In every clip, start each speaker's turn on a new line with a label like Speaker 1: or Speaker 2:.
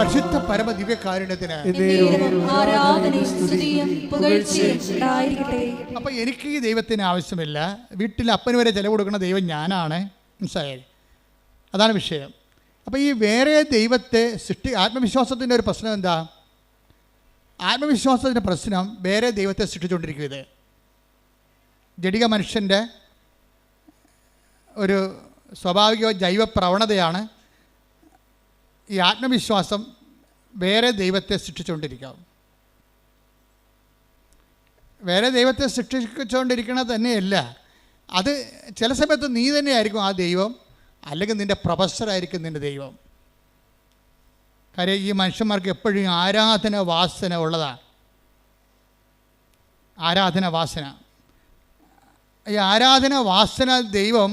Speaker 1: പരിശുദ്ധ പരമ ദിവ്യകാരുണ്യത്തിന് അപ്പൊ എനിക്ക് ഈ ദൈവത്തിന് ആവശ്യമില്ല. വീട്ടിൽ അപ്പന് വരെ ചെലവ് കൊടുക്കുന്ന ദൈവം ഞാനാണ്. മനസ്സിലായത്? അതാണ് വിഷയം. അപ്പോൾ ഈ വേറെ ദൈവത്തെ ആത്മവിശ്വാസത്തിൻ്റെ ഒരു പ്രശ്നം എന്താ? ആത്മവിശ്വാസത്തിൻ്റെ പ്രശ്നം വേറെ ദൈവത്തെ സൃഷ്ടിച്ചുകൊണ്ടിരിക്കും. ഇത് ജഡിക മനുഷ്യൻ്റെ ഒരു സ്വാഭാവിക ജൈവ പ്രവണതയാണ്. ഈ ആത്മവിശ്വാസം വേറെ ദൈവത്തെ സൃഷ്ടിച്ചുകൊണ്ടിരിക്കാം. വേറെ ദൈവത്തെ സൃഷ്ടിച്ചുകൊണ്ടിരിക്കണത് തന്നെയല്ല, അത് ചില സമയത്ത് നീ തന്നെയായിരിക്കും ആ ദൈവം, അല്ലെങ്കിൽ നിൻ്റെ പ്രൊഫസറായിരിക്കും നിൻ്റെ ദൈവം. കാര്യം ഈ മനുഷ്യന്മാർക്ക് എപ്പോഴും ആരാധന വാസന ഉള്ളതാണ്. ആരാധന വാസന, ഈ ആരാധന വാസന ദൈവം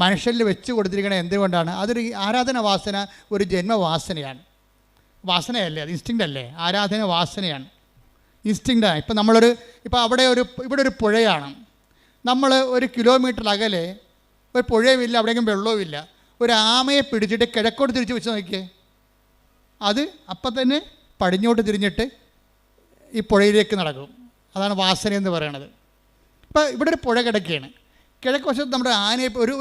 Speaker 1: മനുഷ്യരിൽ വെച്ച് കൊടുത്തിരിക്കുന്നത് എന്തുകൊണ്ടാണ്? അതൊരു ആരാധന വാസന ഒരു ജന്മവാസനയാണ്. വാസനയല്ലേ, അത് ഇൻസ്റ്റിങ്ക്റ്റ് അല്ലേ? ആരാധന വാസനയാണ്, ഇൻസ്റ്റിങ്ക്റ്റാണ്. ഇപ്പം ഇവിടെ ഒരു പുഴയാണ്. നമ്മൾ ഒരു കിലോമീറ്റർ അകലെ ഒരു പുഴയുമില്ല, അവിടെയെങ്കിലും വെള്ളവുമില്ല. ഒരു ആമയെ പിടിച്ചിട്ട് കിഴക്കോട്ട് തിരിച്ച് വെച്ച് നോക്കിയേ, അത് അപ്പം തന്നെ പടിഞ്ഞോട്ട് തിരിഞ്ഞിട്ട് ഈ പുഴയിലേക്ക് നടക്കും. അതാണ് വാസന എന്ന് പറയണത്. ഇപ്പം ഇവിടെ ഒരു പുഴ കിടക്കുകയാണ്. കിഴക്ക് വശത്ത് നമ്മുടെ ആനയെ ഒരു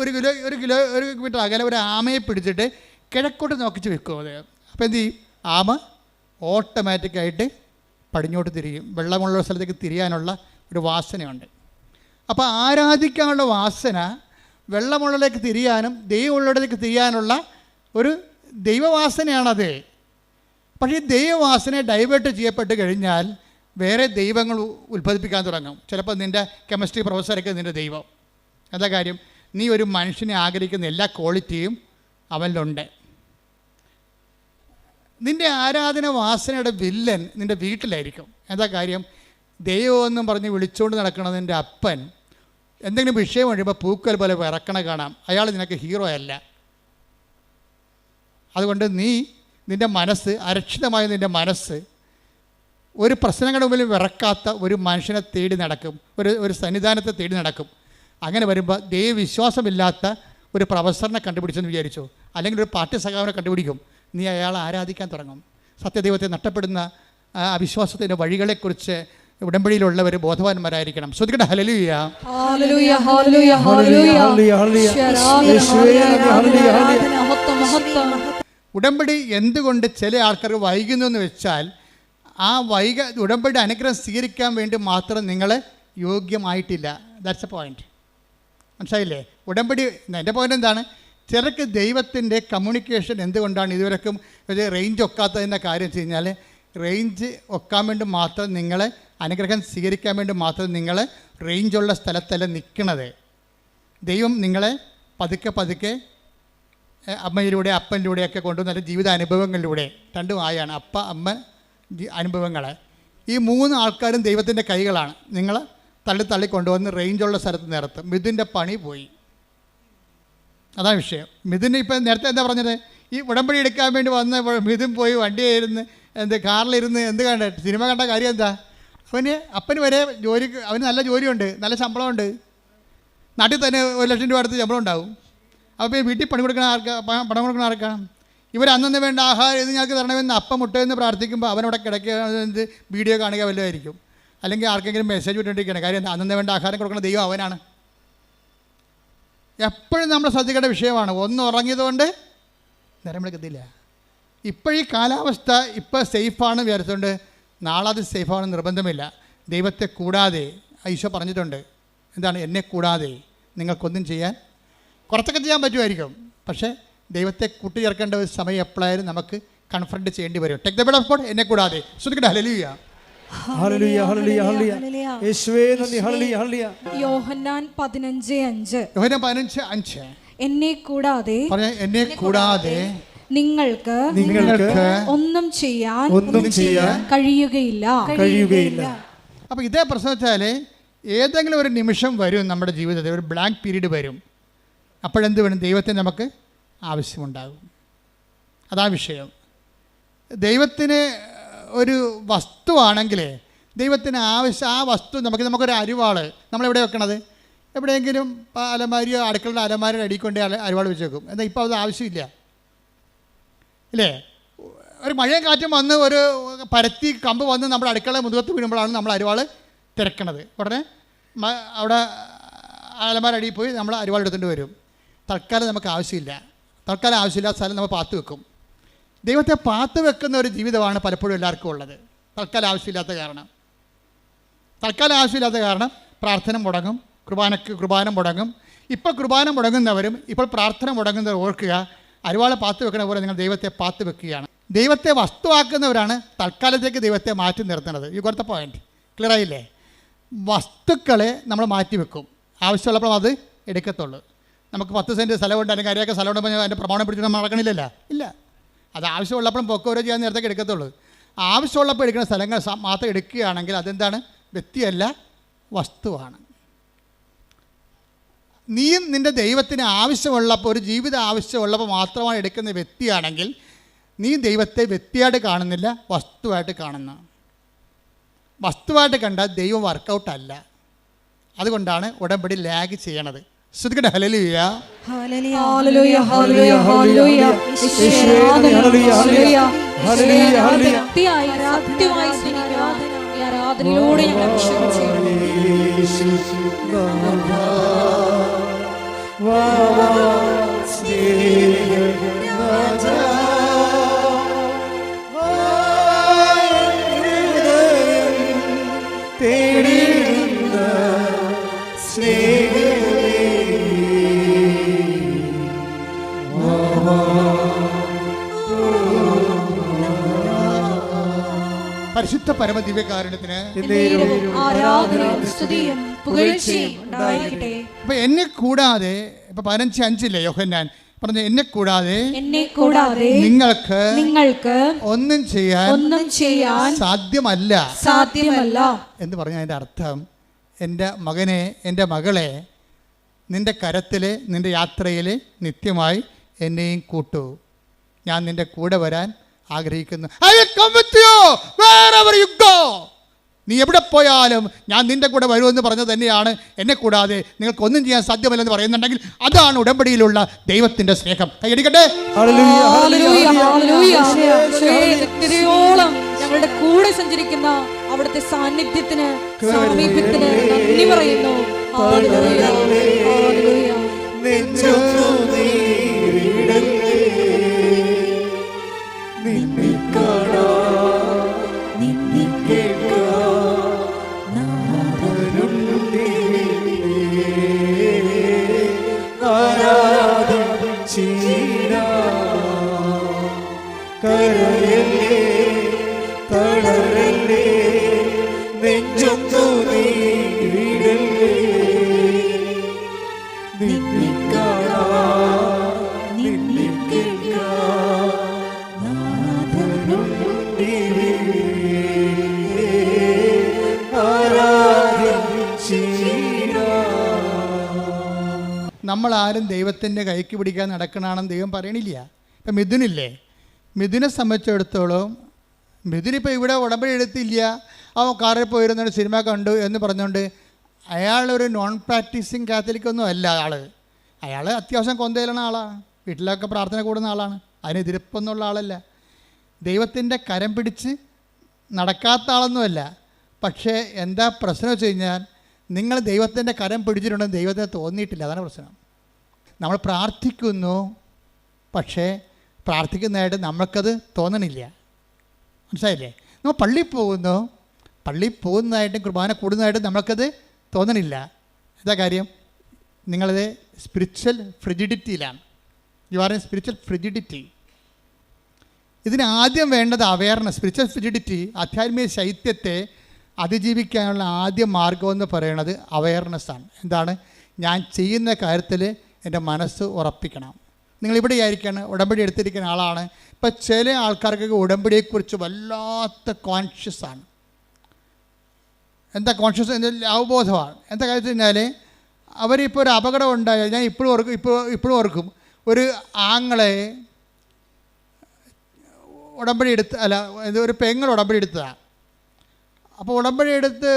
Speaker 1: കിലോമീറ്റർ അകലെ ഒരു ആമയെ പിടിച്ചിട്ട് കിഴക്കോട്ട് നോക്കിച്ച് വെക്കും. അത് അപ്പോൾ എന്ത് ചെയ്യും? ആമ ഓട്ടോമാറ്റിക്കായിട്ട് പടിഞ്ഞോട്ട് തിരിയും. വെള്ളമുള്ള സ്ഥലത്തേക്ക് തിരിയാനുള്ള ഒരു വാസനയുണ്ട്. അപ്പോൾ ആരാധിക്കാനുള്ള വാസന വെള്ളമുള്ളിലേക്ക് തിരിയാനും ദൈവമുള്ളിടത്തേക്ക് തിരിയാനുള്ള ഒരു ദൈവവാസനയാണത്. പക്ഷേ ഈ ദൈവവാസന ഡൈവേർട്ട് ചെയ്യപ്പെട്ട് കഴിഞ്ഞാൽ വേറെ ദൈവങ്ങൾ ഉത്ഭവിപ്പിക്കാൻ തുടങ്ങും. ചിലപ്പോൾ നിൻ്റെ കെമിസ്ട്രി പ്രൊഫസറൊക്കെ നിൻ്റെ ദൈവം. എന്താ കാര്യം? നീ ഒരു മനുഷ്യനെ ആഗ്രഹിക്കുന്ന എല്ലാ ക്വാളിറ്റിയും അവനിലുണ്ട്. നിൻ്റെ ആരാധന വാസനയുടെ വില്ലൻ നിൻ്റെ വീട്ടിലായിരിക്കും. എന്താ കാര്യം? ദൈവമെന്നും പറഞ്ഞ് വിളിച്ചുകൊണ്ട് നടക്കണം നിൻ്റെ അപ്പൻ എന്തെങ്കിലും വിഷയം കഴിയുമ്പോൾ പൂക്കൽ പോലെ വിറക്കണ കാണാം. അയാൾ നിനക്ക് ഹീറോ അല്ല. അതുകൊണ്ട് നിൻ്റെ മനസ്സ്, അരക്ഷിതമായ നിൻ്റെ മനസ്സ് ഒരു പ്രശ്നങ്ങളുടെ മുമ്പിൽ വിറക്കാത്ത ഒരു മനുഷ്യനെ തേടി നടക്കും, ഒരു സന്നിധാനത്തെ തേടി നടക്കും. അങ്ങനെ വരുമ്പോൾ ദൈവവിശ്വാസമില്ലാത്ത ഒരു പ്രൊഫസറിനെ കണ്ടുപിടിച്ചെന്ന് വിചാരിച്ചു, അല്ലെങ്കിൽ ഒരു പാർട്ടി സഖാവിനെ കണ്ടുപിടിക്കും. നീ അയാളെ ആരാധിക്കാൻ തുടങ്ങും. സത്യദൈവത്തെ നഷ്ടപ്പെടുന്ന അവിശ്വാസത്തിൻ്റെ വഴികളെക്കുറിച്ച് ഉടമ്പടിയിലുള്ളവർ ബോധവാന്മാരായിരിക്കണം. ശ്രദ്ധിക്കട്ടെ. ഹല്ലേലൂയ,
Speaker 2: ഹല്ലേലൂയ, ഹല്ലേലൂയ, ഹല്ലേലൂയ, ഹല്ലേലൂയ.
Speaker 1: ഉടമ്പടി എന്തുകൊണ്ട് ചില ആൾക്കാർ വൈകുന്നു എന്ന് വെച്ചാൽ, ആ ഉടമ്പടി അനുഗ്രഹം സ്വീകരിക്കാൻ വേണ്ടി മാത്രം നിങ്ങൾ യോഗ്യമായിട്ടില്ല. That's A point. മനസ്സിലായില്ലേ? ഉടമ്പടി എൻ്റെ പോയിന്റ് എന്താണ്? ചിലർക്ക് ദൈവത്തിൻ്റെ കമ്മ്യൂണിക്കേഷൻ എന്തുകൊണ്ടാണ് ഇതുവരെക്കും റേഞ്ച് ഒക്കാത്തതിൻ്റെ കാര്യം വെച്ച് കഴിഞ്ഞാൽ, റേഞ്ച് ഒക്കാൻ വേണ്ടി മാത്രം നിങ്ങൾ അനുഗ്രഹം സ്വീകരിക്കാൻ വേണ്ടി മാത്രം നിങ്ങൾ റേഞ്ചുള്ള സ്ഥലത്തല്ല നിൽക്കണത്. ദൈവം നിങ്ങളെ പതുക്കെ പതുക്കെ അമ്മയിലൂടെ അപ്പനിലൂടെയൊക്കെ കൊണ്ടുവന്ന ജീവിത അനുഭവങ്ങളിലൂടെ, രണ്ടും ആയാണ് അപ്പ അമ്മ അനുഭവങ്ങൾ. ഈ മൂന്ന് ആൾക്കാരും ദൈവത്തിൻ്റെ കൈകളാണ്. നിങ്ങൾ തള്ളി കൊണ്ടുവന്ന് റേഞ്ചുള്ള സ്ഥലത്ത് നിർത്തും. മിഥുൻ്റെ പണി പോയി. അതാണ് വിഷയം. മിഥുന് ഇപ്പം നേരത്തെ എന്താ പറഞ്ഞത്? ഈ ഉടമ്പടി എടുക്കാൻ വേണ്ടി വന്ന മിഥുൻ പോയി വണ്ടിയായിരുന്നു കാറിലിരുന്ന് കണ്ട സിനിമ കണ്ട കാര്യം എന്താ? അപ്പന് വരെ അവന് നല്ല ജോലിയുണ്ട്, നല്ല ശമ്പളമുണ്ട്, നാട്ടിൽ തന്നെ 1,00,000 രൂപ അടുത്ത് ശമ്പളം ഉണ്ടാവും. അപ്പോൾ വീട്ടിൽ പണം കൊടുക്കുന്ന ആർക്കാണ്? ഇവർ അന്നു വേണ്ട ആഹാരം ഇത് ഞങ്ങൾക്ക് തരണമെന്ന് അപ്പം മുട്ടയെന്ന് പ്രാർത്ഥിക്കുമ്പോൾ അവനവിടെ കിടക്കുക വീഡിയോ കാണുക വല്ലതായിരിക്കും, അല്ലെങ്കിൽ ആർക്കെങ്കിലും മെസ്സേജ് വിട്ടുകൊണ്ടിരിക്കുകയാണ്. കാര്യം അന്നു വേണ്ട ആഹാരം കൊടുക്കുന്ന ദൈവം അവനാണ്. എപ്പോഴും നമ്മൾ ശ്രദ്ധിക്കേണ്ട വിഷയമാണ്. ഒന്ന് ഉറങ്ങിയതുകൊണ്ട് നേരം വിളിക്കത്തില്ല. ഇപ്പോഴീ കാലാവസ്ഥ ഇപ്പോൾ സേഫാണ് വിചാരിച്ചുകൊണ്ട് നാളെ അത് സേഫാണെന്ന് നിർബന്ധമില്ല. ദൈവത്തെ കൂടാതെ ഈശോ പറഞ്ഞിട്ടുണ്ട്. എന്താണ്? എന്നെ കൂടാതെ നിങ്ങൾക്കൊന്നും ചെയ്യാൻ, കുറച്ചൊക്കെ ചെയ്യാൻ പറ്റുമായിരിക്കും, പക്ഷേ ദൈവത്തെ കൂട്ടിച്ചേർക്കേണ്ട ഒരു സമയം എപ്പോഴായാലും നമുക്ക് കൺഫ്രണ്ട് ചെയ്യേണ്ടി വരും. Take the bed of God, എന്നെ കൂടാതെ. ശ്രദ്ധിക്കട്ടെ. ഹല്ലേലൂയ,
Speaker 2: ഹല്ലേലൂയ, ഹല്ലേലൂയ, ഹല്ലേലൂയ. യേശുവേ നന്ദി. Hallelujah, hallelujah. യോഹന്നാൻ 15:5 എന്നെ കൂടാതെ നിങ്ങൾക്ക് ഒന്നും ചെയ്യാൻ കഴിയുകയില്ല.
Speaker 1: അപ്പോൾ ഇതേ പ്രശ്നം വെച്ചാൽ ഏതെങ്കിലും ഒരു നിമിഷം വരും നമ്മുടെ ജീവിതത്തിൽ, ഒരു ബ്ലാങ്ക് പീരീഡ് വരും. അപ്പോഴെന്ത് വേണം? ദൈവത്തിന് നമുക്ക് ആവശ്യമുണ്ടാകും. അതാണ് വിഷയം. ദൈവത്തിന് ഒരു വസ്തുവാണെങ്കിൽ ദൈവത്തിന് ആവശ്യം, ആ വസ്തു നമുക്കൊരു അരിവാള് നമ്മളെവിടെ വെക്കണത്? എവിടെയെങ്കിലും അലമാരിയോ അടുക്കളയുടെ അലമാരിയുടെ അടിക്കൊണ്ട് അരിവാൾ വെച്ച് വെക്കും. എന്നാൽ ഇപ്പോൾ അത് ആവശ്യമില്ല, ഇല്ലേ? ഒരു മഴയും കാറ്റും വന്ന് ഒരു പരത്തി കമ്പ് വന്ന് നമ്മുടെ അടുക്കള മുതുകത്ത് വീഴുമ്പോഴാണ് നമ്മൾ അരിവാൾ തിരക്കണത്. ഉടനെ അവിടെ അലമാരടിയിൽ പോയി നമ്മൾ അരിവാൾ എടുത്തുകൊണ്ട് വരും. തൽക്കാലം നമുക്ക് ആവശ്യമില്ല. തൽക്കാലം ആവശ്യമില്ലാത്ത സ്ഥലം നമ്മൾ പാത്ത് വെക്കും. ദൈവത്തെ പാത്ത് വെക്കുന്ന ഒരു ജീവിതമാണ് പലപ്പോഴും എല്ലാവർക്കും ഉള്ളത്. തൽക്കാലം ആവശ്യമില്ലാത്ത കാരണം പ്രാർത്ഥന മുടങ്ങും, കുർബാന മുടങ്ങും. ഇപ്പോൾ കുർബാന മുടങ്ങുന്നവരും ഇപ്പോൾ പ്രാർത്ഥന മുടങ്ങുന്നവർ ഓർക്കുക, അരിവാളെ പാത്ത് വെക്കണ പോലെ നിങ്ങൾ ദൈവത്തെ പാത്ത് വെക്കുകയാണ്. ദൈവത്തെ വസ്തുവാക്കുന്നവരാണ് തൽക്കാലത്തേക്ക് ദൈവത്തെ മാറ്റി നിർത്തുന്നത്. ഈ കൊടുത്ത പോയിന്റ് ക്ലിയർ ആയില്ലേ? വസ്തുക്കളെ നമ്മൾ മാറ്റി വെക്കും, ആവശ്യമുള്ളപ്പോൾ അത് എടുക്കത്തുള്ളൂ. നമുക്ക് 10 സെൻറ്റ് സ്ഥലമുണ്ട്, അല്ലെങ്കിൽ അരിയൊക്കെ സ്ഥലമുണ്ടെങ്കിൽ അതിൻ്റെ പ്രമാണം പിടിച്ചിട്ട് നമ്മൾ നടക്കണില്ലല്ലോ, ഇല്ല. അത് ആവശ്യമുള്ളപ്പോഴും പൊക്കോരോ ചെയ്യാൻ നേരത്തേക്ക് എടുക്കത്തുള്ളൂ. ആവശ്യമുള്ളപ്പോൾ എടുക്കുന്ന സ്ഥലങ്ങൾ മാത്രം എടുക്കുകയാണെങ്കിൽ അതെന്താണ്? വ്യക്തിയല്ല, വസ്തുവാണ്. നീയും നിൻ്റെ ദൈവത്തിന് ആവശ്യമുള്ളപ്പോൾ, ഒരു ജീവിതം ആവശ്യമുള്ളപ്പോൾ മാത്രമാണ് എടുക്കുന്ന വ്യക്തിയാണെങ്കിൽ നീ ദൈവത്തെ വ്യക്തിയായിട്ട് കാണുന്നില്ല, വസ്തുവായിട്ട് കാണുന്നു. വസ്തുവായിട്ട് കണ്ടാൽ ദൈവം വർക്കൗട്ടല്ല. അതുകൊണ്ടാണ് ഉടമ്പടി ലാഗ് ചെയ്യണത്. ശ്രദ്ധിക്കട്ടെ. ഹല്ലേലൂയ,
Speaker 2: ഹല്ലേലൂയ, ഹല്ലേലൂയ, ഹല്ലേലൂയ, ഹല്ലേലൂയ.
Speaker 3: ഭക്തിയായി സത്യമായി ഈ ആരാധനയിലൂടെ ഞങ്ങൾ അഭിഷേകം ചെയ്യുന്നു.
Speaker 1: പരിശുദ്ധ പരമദിവ്യകാരുണ്യത്തിന്
Speaker 3: ആരാധനയും സ്തുതിയും പുകഴ്ചയും ഉണ്ടായിരിക്കട്ടെ.
Speaker 1: ഇപ്പൊ എന്നെ കൂടാതെ, ഇപ്പൊ 15:5 യോഹന്നാൻ പറഞ്ഞു, എന്നെ കൂടാതെ നിങ്ങൾക്ക് ഒന്നും ചെയ്യാൻ സാധ്യമല്ല എന്ന് പറഞ്ഞ അതിൻ്റെ അർത്ഥം, എൻ്റെ മകനെ, എൻ്റെ മകളെ, നിൻ്റെ കരത്തിൽ, നിൻ്റെ യാത്രയിൽ നിത്യമായി എന്നെയും കൂട്ടൂ. ഞാൻ നിൻ്റെ കൂടെ വരാൻ ആഗ്രഹിക്കുന്നു. I will come with you wherever you go. നീ എവിടെ പോയാലും ഞാൻ നിൻ്റെ കൂടെ വരുമെന്ന് പറഞ്ഞത് തന്നെയാണ്. എന്നെ കൂടാതെ നിങ്ങൾക്കൊന്നും ചെയ്യാൻ സാധ്യമല്ലെന്ന് പറയുന്നുണ്ടെങ്കിൽ അതാണ് ഉടമ്പടിയിലുള്ള ദൈവത്തിൻ്റെ സ്നേഹം. കൈയടിക്കട്ടെ.
Speaker 3: ഞങ്ങളുടെ കൂടെ സഞ്ചരിക്കുന്ന അവിടുത്തെ സാന്നിധ്യത്തിന്, സാമീപ്യത്തിന് നന്ദി പറയുന്നു.
Speaker 1: നമ്മളാരും ദൈവത്തിൻ്റെ കൈക്ക് പിടിക്കാൻ നടക്കണമെന്ന് ദൈവം പറയണില്ല. ഇപ്പം മിഥുനില്ലേ, മിഥുനെ സംബന്ധിച്ചിടത്തോളം മിഥുനിപ്പോൾ ഇവിടെ ഉടമ്പടി എടുത്തില്ല, അവൻ കാറിൽ പോയിരുന്നൊരു സിനിമ കണ്ടു എന്ന് പറഞ്ഞുകൊണ്ട് അയാളൊരു നോൺ പ്രാക്ടീസിങ് കാത്തലിക്കൊന്നും അല്ല. അയാൾ അത്യാവശ്യം കൊന്തയിലുള്ള ആളാണ്, വീട്ടിലൊക്കെ പ്രാർത്ഥന കൂടുന്ന ആളാണ്, അതിനെതിരപ്പൊന്നുള്ള ആളല്ല. ദൈവത്തിൻ്റെ കരം പിടിച്ച് നടക്കാത്ത ആളൊന്നുമല്ല. പക്ഷേ എന്താ പ്രശ്നം വെച്ച് കഴിഞ്ഞാൽ, നിങ്ങൾ ദൈവത്തിൻ്റെ കരം പിടിച്ചിട്ടുണ്ടെന്ന് ദൈവത്തിന് തോന്നിയിട്ടില്ല, അതാണ് പ്രശ്നം. നമ്മൾ പ്രാർത്ഥിക്കുന്നു, പക്ഷേ പ്രാർത്ഥിക്കുന്നതായിട്ട് നമ്മൾക്കത് തോന്നണില്ല. മനസ്സിലായില്ലേ? നമ്മൾ പള്ളിയിൽ പോകുന്നതായിട്ടും കുർബാന കൂടുന്നതായിട്ടും നമ്മൾക്കത് തോന്നണില്ല. എന്താ കാര്യം? നിങ്ങളത് സ്പിരിച്വൽ ഫ്രിജിഡിറ്റിയിലാണ്. You are a spiritual frigidity. ഇതിന് ആദ്യം വേണ്ടത് അവെയർനെസ്. സ്പിരിച്വൽ ഫ്രിജിഡിറ്റി, ആധ്യാത്മിക ശൈത്യത്തെ അതിജീവിക്കാനുള്ള ആദ്യ മാർഗമെന്ന് പറയുന്നത് അവെയർനെസ്സാണ്. എന്താണ്? ഞാൻ ചെയ്യുന്ന കാര്യത്തിൽ എൻ്റെ മനസ്സ് ഉറപ്പിക്കണം. നിങ്ങളിവിടെ ആയിരിക്കണം, ഉടമ്പടി എടുത്തിരിക്കുന്ന ആളാണ്. ഇപ്പം ചില ആൾക്കാർക്കൊക്കെ ഉടമ്പടിയെക്കുറിച്ച് വല്ലാത്ത കോൺഷ്യസാണ്. എന്താ കോൺഷ്യസ്? അവബോധമാണ്. എന്താ കാര്യം വെച്ച് കഴിഞ്ഞാൽ, അവരിപ്പോൾ ഒരു അപകടം ഉണ്ടായാൽ, ഞാൻ ഇപ്പോഴും ഓർക്കും, ഒരു ആങ്ങളെ ഉടമ്പടി ഒരു പെങ്ങൾ ഉടമ്പടി എടുത്തതാണ്. അപ്പോൾ ഉടമ്പടി എടുത്ത്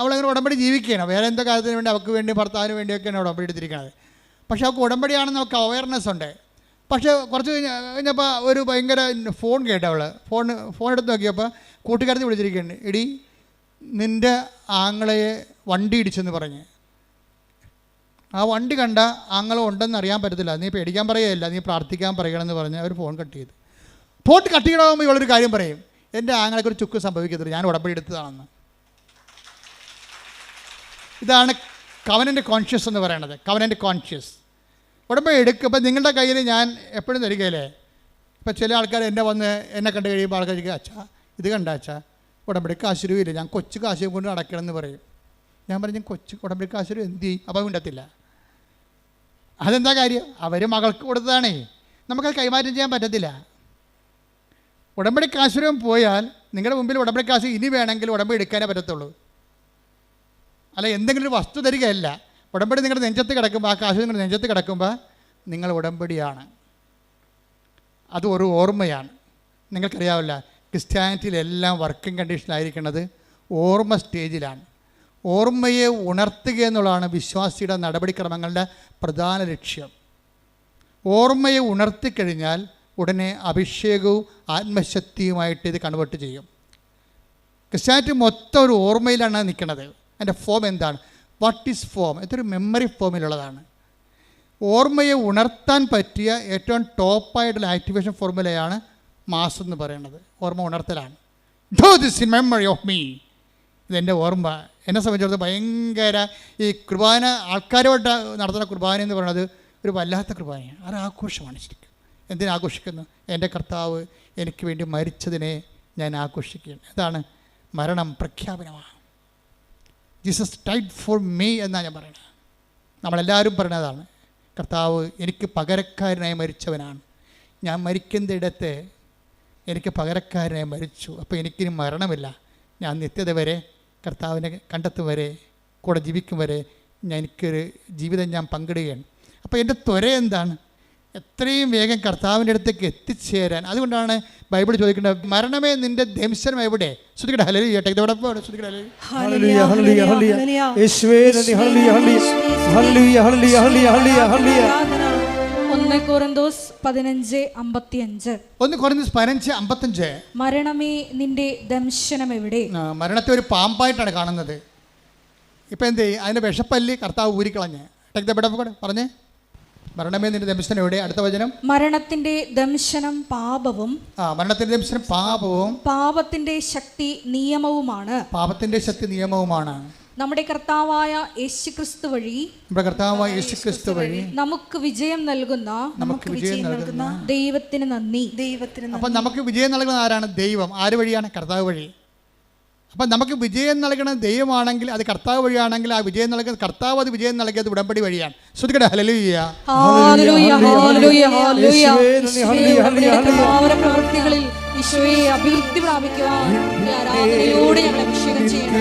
Speaker 1: അവളങ്ങനെ ഉടമ്പടി ജീവിക്കുകയാണ്. വേറെ എന്താ കാര്യത്തിന് വേണ്ടി, അവൾക്ക് വേണ്ടി, ഭർത്താവിന് വേണ്ടിയൊക്കെയാണ് ഉടമ്പടി എടുത്തിരിക്കുന്നത്. പക്ഷേ അവൾക്ക് ഉടമ്പടിയാണെന്ന് അവൾക്ക് അവയർനെസ് ഉണ്ട്. പക്ഷേ കുറച്ച് കഴിഞ്ഞപ്പോൾ ഒരു ഭയങ്കര ഫോൺ കേട്ട അവൾ ഫോൺ എടുത്ത് നോക്കിയപ്പോൾ കൂട്ടുകാരത്തി വിളിച്ചിരിക്കുകയാണ്, എടി നിൻ്റെ ആങ്ങളയെ വണ്ടി ഇടിച്ചെന്ന് പറഞ്ഞ്. ആ വണ്ടി കണ്ട ആങ്ങളെ ഉണ്ടെന്ന് അറിയാൻ പറ്റത്തില്ല, നീ പേടിക്കാൻ പറയുകയല്ല, നീ പ്രാർത്ഥിക്കാൻ പറയണമെന്ന് പറഞ്ഞ് അവർ ഫോൺ കട്ട് ചെയ്തു. ഫോൺ കട്ട് ചെയ്യണമെങ്കിൽ ഇവളൊരു കാര്യം പറയും, എൻ്റെ ആങ്ങളെക്ക് ഒരു ചുക്ക് സംഭവിക്കത്തില്ല, ഞാൻ ഉടമ്പടി എടുത്തതാണെന്ന്. ഇതാണ് കവനൻ്റ് കോൺഷ്യസ് എന്ന് പറയണത്. കവനൻ്റ് കോൺഷ്യസ് ഉടമ്പടി എടുക്കും. ഇപ്പം നിങ്ങളുടെ കയ്യിൽ ഞാൻ എപ്പോഴും തരികയില്ലേ. ഇപ്പം ചില ആൾക്കാർ എന്നെ കണ്ടു കഴിയുമ്പോൾ ആൾക്കാർ ചോദിക്കുക, അച്ഛാ ഇത് കണ്ട അച്ഛാ ഉടമ്പടി കാശുരൂപയില്ല, ഞാൻ കൊച്ചു കാശ് കൊണ്ട് അടയ്ക്കണമെന്ന് പറയും. ഞാൻ പറഞ്ഞു കൊച്ചു ഉടമ്പടി കാശുരൂപ എന്ത് ചെയ്യും? അപ്പം മിണ്ടത്തില്ല. അതെന്താ കാര്യം? അവർ മകൾക്ക് കൊടുത്തതാണേ, നമുക്കത് കൈമാറ്റം ചെയ്യാൻ പറ്റത്തില്ല. ഉടമ്പടി കാശുരൂപം പോയാൽ നിങ്ങളുടെ മുമ്പിൽ ഉടമ്പടി കാശ് ഇനി വേണമെങ്കിൽ ഉടമ്പടി എടുക്കാനേ പറ്റത്തുള്ളൂ. അല്ല എന്തെങ്കിലും ഒരു വസ്തു തരികയല്ല. ഉടമ്പടി നിങ്ങളുടെ നെഞ്ചത്ത് കിടക്കുമ്പോൾ, ആ കാശ് നിങ്ങളുടെ നെഞ്ചത്ത് കിടക്കുമ്പോൾ നിങ്ങൾ ഉടമ്പടിയാണ്. അത് ഒരു ഓർമ്മയാണ്. നിങ്ങൾക്കറിയാവില്ല, ക്രിസ്ത്യാനിറ്റിയിലെല്ലാം വർക്കിംഗ് കണ്ടീഷനായിരിക്കുന്നത് ഓർമ്മ സ്റ്റേജിലാണ്. ഓർമ്മയെ ഉണർത്തുക എന്നുള്ളതാണ് വിശ്വാസിയുടെ നടപടിക്രമങ്ങളുടെ പ്രധാന ലക്ഷ്യം. ഓർമ്മയെ ഉണർത്തിക്കഴിഞ്ഞാൽ ഉടനെ അഭിഷേകവും ആത്മശക്തിയുമായിട്ട് ഇത് കൺവേർട്ട് ചെയ്യും. ക്രിസ്ത്യാനിറ്റി മൊത്തം ഒരു ഓർമ്മയിലാണ് നിൽക്കുന്നത്. അതിൻ്റെ ഫോം എന്താണ്? What is form? ഇതൊരു മെമ്മറി ഫോമിലുള്ളതാണ്. ഓർമ്മയെ ഉണർത്താൻ പറ്റിയ ഏറ്റവും ടോപ്പായിട്ടുള്ള ആക്ടിവേഷൻ ഫോർമുലയാണ് മാസ് എന്ന് പറയുന്നത്. ഓർമ്മ ഉണർത്തലാണ്. Do this in memory of me. ഇതെൻ്റെ ഓർമ്മ. എന്നെ സംബന്ധിച്ചിടത്തോളം ഭയങ്കര ഈ കുർബാന, ആൾക്കാരോട്ട് നടത്തുന്ന കുർബാന എന്ന് പറയുന്നത് ഒരു വല്ലാത്ത കുർബാനയാണ്. അത് ആഘോഷമാണ് ശരിക്കും. എന്തിനാഘോഷിക്കുന്നു? എൻ്റെ കർത്താവ് എനിക്ക് വേണ്ടി മരിച്ചതിനെ ഞാൻ ആഘോഷിക്കുകയാണ്. അതാണ് മരണം പ്രഖ്യാപനമാണ്. ജീസസ് ഡൈഡ് ഫോർ മീ എന്നാണ് ഞാൻ പറയുന്നത്. നമ്മളെല്ലാവരും പറയുന്നതാണ്, കർത്താവ് എനിക്ക് പകരക്കാരനായി മരിച്ചവനാണ്. ഞാൻ മരിക്കുന്നിടത്ത് എനിക്ക് പകരക്കാരനായി മരിച്ചു. അപ്പോൾ എനിക്കിനി മരണമില്ല. ഞാൻ നിത്യത വരെ കർത്താവിനെ കണ്ടെത്തും വരെ, കൂടെ ജീവിക്കും വരെ എനിക്കൊരു ജീവിതം ഞാൻ പങ്കിടുകയാണ്. അപ്പോൾ എൻ്റെ ത്വര എന്താണ്? എത്രയും വേഗം കർത്താവിൻ്റെ അടുത്തേക്ക് എത്തിച്ചേരാൻ. അതുകൊണ്ടാണ് ബൈബിൾ ചോദിക്കേണ്ടത്, മരണമേ നിൻ്റെ ദംശനം എവിടെ? ശ്രുതിക്കട്ടെ ഹല്ലേലൂയ. ഇതോടൊപ്പം ശ്രുതിക്കട്ടെ
Speaker 2: ഹല്ലേലൂയ ഹല്ലേലൂയ ഹല്ലേലൂയ. യേശുവേ നന്ദി. ഹല്ലേലൂയ ഹല്ലേലൂയ ഹല്ലേലൂയ ഹല്ലേലൂയ ഹല്ലേലൂയ.
Speaker 3: 1 കൊരിന്തോസ് 15:55.
Speaker 1: 1 കൊരിന്തോസ് 15:55.
Speaker 3: മരണമേ നിന്റെ ദംശനം എവിടെ?
Speaker 1: മരണത്തെ ഒരു പാമ്പായിട്ടാണ് കാണുന്നത്. ഇപ്പം എന്ത് ചെയ്യും? അതിൻ്റെ വിഷപ്പല്ലി കർത്താവ് ഊരിക്കളഞ്ഞ്. പറഞ്ഞേ, മരണമേ നിന്റെ ദംശനം എവിടെ? അടുത്ത വചനം,
Speaker 3: മരണത്തിന്റെ ദംശനം പാപവും,
Speaker 1: മരണത്തിന്റെ ദംശനം പാപവും
Speaker 3: പാപത്തിന്റെ ശക്തി നിയമവുമാണ്.
Speaker 1: പാപത്തിന്റെ ശക്തി നിയമവുമാണ്.
Speaker 3: നമ്മുടെ കർത്താവായ യേശുക്രിസ്തു വഴി, നമുക്ക് വിജയം നൽകുന്ന ദൈവത്തിന് നന്ദി.
Speaker 1: അപ്പം നമുക്ക് വിജയം നൽകുന്ന ആരാണ്? ദൈവം. ആര് വഴിയാണ്? കർത്താവ് വഴി. അപ്പം നമുക്ക് വിജയം നൽകുന്ന ദൈവമാണെങ്കിൽ, അത് കർത്താവ് വഴിയാണെങ്കിൽ, ആ വിജയം നൽകുന്ന കർത്താവ്, അത് വിജയം നൽകിയത് ഉടമ്പടി വഴിയാണ്. ശ്രുതിക്കട്ടെ ഹല്ലേലൂയ
Speaker 3: ഹല്ലേലൂയ ഹല്ലേലൂയ ഹല്ലേലൂയ. പ്രവൃത്തികളിൽ ഈശോയെ അഭിവൃദ്ധി പ്രാപിക്കുവാൻ ആരാധനയോടെ ഞങ്ങൾ അഭിഷേകം ചെയ്യണം.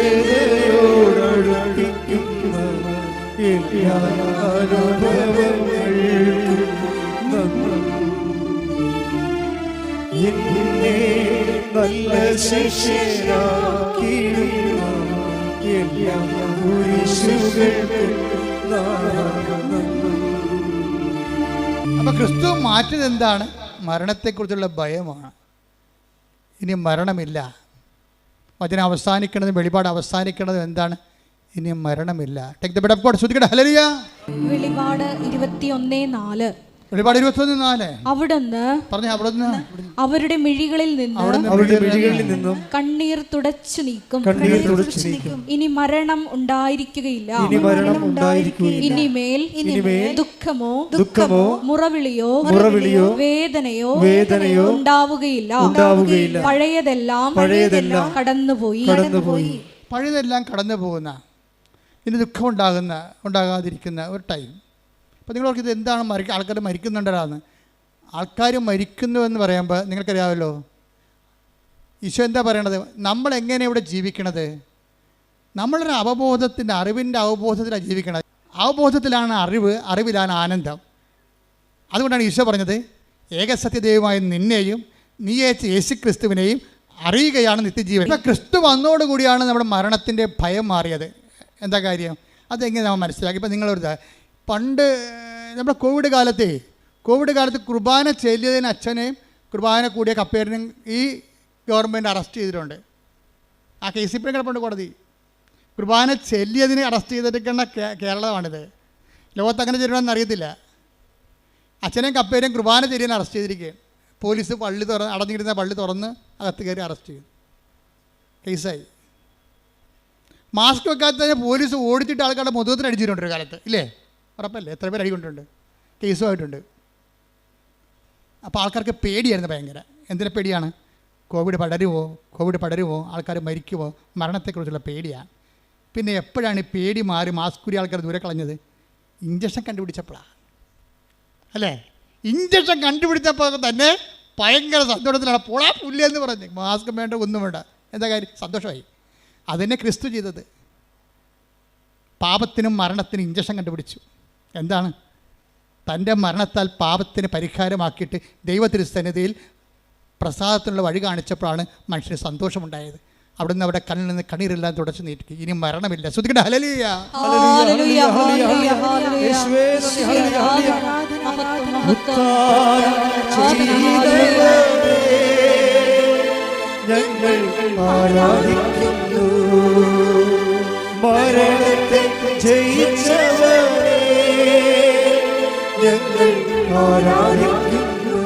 Speaker 2: നല്ല ശിഷ്യരാക്കിയിടുന്ന എല്ലാ കുരിശുകൾക്കും
Speaker 1: അപ്പൊ ക്രിസ്തു മാറ്റിയത് എന്താണ്? മരണത്തെക്കുറിച്ചുള്ള ഭയമാണ്. ഇനി മരണമില്ല. വചനം അവസാനിക്കുന്നത്, വെളിപാട് അവസാനിക്കുന്നത് എന്താണ്? ഇനി മരണമില്ല. Take the bed of God. ശ്രുതിക്കട്ടെ ഹല്ലേലൂയ.
Speaker 3: വെളിപാട് 21:4.
Speaker 1: വെളിപാട് 21:4.
Speaker 3: അവിടുന്ന് അവരുടെ മിഴികളിൽ നിന്നും കണ്ണീർ തുടച്ചു നീക്കും. ഇനി മരണം ഉണ്ടായിരിക്കുകയില്ല. ഇനിമേൽ ദുഃഖമോ മുറവിളിയോ വേദനയോ ഉണ്ടാവുകയില്ല. പഴയതെല്ലാം കടന്നുപോയി.
Speaker 1: പഴയതെല്ലാം കടന്നു പോകുന്ന, ഇനി ദുഃഖം ഉണ്ടാകാതിരിക്കുന്ന ഒരു ടൈം. അപ്പോൾ നിങ്ങളോർക്ക് ഇത് എന്താണ് ആൾക്കാർ മരിക്കുന്നുണ്ടരാന്ന്? ആൾക്കാർ മരിക്കുന്നു എന്ന് പറയുമ്പോൾ നിങ്ങൾക്കറിയാമല്ലോ, ഈശോ എന്താ പറയണത്? നമ്മളെങ്ങനെ ഇവിടെ ജീവിക്കണത്? നമ്മളൊരു അവബോധത്തിൻ്റെ, അറിവിൻ്റെ അവബോധത്തിലാണ് ജീവിക്കണത്. അവബോധത്തിലാണ് അറിവിലാണ് ആനന്ദം. അതുകൊണ്ടാണ് ഈശോ പറഞ്ഞത്, ഏകസത്യദൈവമായ നിന്നെയും നീ അയച്ച യേശുക്രിസ്തുവിനെയും അറിയുകയാണ് നിത്യജീവൻ. ഇപ്പം ക്രിസ്തു വന്നതോടുകൂടിയാണ് നമ്മുടെ മരണത്തിൻ്റെ ഭയം മാറിയത്. എന്താ കാര്യം? അതെങ്ങനെ നമ്മൾ മനസ്സിലാക്കി? ഇപ്പം നിങ്ങളൊരു പണ്ട് നമ്മുടെ കോവിഡ് കാലത്തെ കോവിഡ് കാലത്ത് കുർബാന ചെല്ലിയതിന് അച്ഛനെയും കുർബാന കൂടിയ കപ്പേരനെയും ഈ ഗവൺമെൻറ് അറസ്റ്റ് ചെയ്തിട്ടുണ്ട്. ആ കേസ് ഇപ്പോഴും കിടപ്പുണ്ട് കോടതി. കുർബാന ചെല്ലിയതിന് അറസ്റ്റ് ചെയ്തിരിക്കുന്ന കേരളമാണിത്. ലോകത്ത് അങ്ങനെ ചെയ്യണമെന്ന് അറിയത്തില്ല. അച്ഛനെയും കപ്പേരെയും കുർബാന ചെല്ലിയതിന് അറസ്റ്റ് ചെയ്തിരിക്കുകയാണ്. പോലീസ് പള്ളി അടഞ്ഞിരുന്ന പള്ളി തുറന്ന് അകത്ത് കയറി അറസ്റ്റ് ചെയ്തു. കേസായി. മാസ്ക് വെക്കാത്തതിന് പോലീസ് ഓടിച്ചിട്ട് ആൾക്കാരുടെ മുഖത്തിന് അടിച്ചിട്ടുണ്ട് ഒരു കാലത്ത്, ഇല്ലേ? ഉറപ്പല്ലേ? എത്ര പേര് അടികൊണ്ടിട്ടുണ്ട്, കേസുമായിട്ടുണ്ട്. അപ്പോൾ ആൾക്കാർക്ക് പേടിയായിരുന്നു ഭയങ്കര. എന്തിനെ പേടിയാണ്? കോവിഡ് പടരുമോ, ആൾക്കാർ മരിക്കുമോ, മരണത്തെക്കുറിച്ചുള്ള പേടിയാണ്. പിന്നെ എപ്പോഴാണ് ഈ പേടി മാറി മാസ്കുരി ആൾക്കാർ ദൂരെ കളഞ്ഞത്? ഇഞ്ചക്ഷൻ കണ്ടുപിടിച്ചപ്പോഴാണ്, അല്ലേ? ഇഞ്ചക്ഷൻ കണ്ടുപിടിച്ചപ്പോൾ തന്നെ ഭയങ്കര സന്തോഷത്തിലാണ്. പോളാ പുല്ലെന്ന് പറഞ്ഞ് മാസ്ക് വേണ്ട, ഒന്നും വേണ്ട. എന്താ കാര്യം? സന്തോഷമായി. അതന്നെ ക്രിസ്തു ചെയ്തത്. പാപത്തിനും മരണത്തിനും ഇഞ്ചക്ഷൻ കണ്ടുപിടിച്ചു. എന്താണ്? തൻ്റെ മരണത്താൽ പാപത്തിന് പരിഹാരമാക്കിയിട്ട് ദൈവത്തിരുസന്നിധിയിൽ പ്രസാദത്തിനുള്ള വഴി കാണിച്ചപ്പോഴാണ് മനുഷ്യന് സന്തോഷമുണ്ടായത്. അവിടുന്ന് അവിടെ കണ്ണിൽ നിന്ന് കണ്ണീരെല്ലാം തുടച്ചു നീട്ടി. ഇനി മരണമില്ല. ശ്രദ്ധിക്കട്ടെ. ഹല്ലേലൂയ,
Speaker 3: ഹല്ലേലൂയ, ഹല്ലേലൂയ, ഹല്ലേലൂയ.
Speaker 2: ഞങ്ങൾ ആരാധിക്കുന്നു മരണത്തെ ജയിച്ചവനെ, ഞങ്ങൾ ആരാധിക്കുന്നു.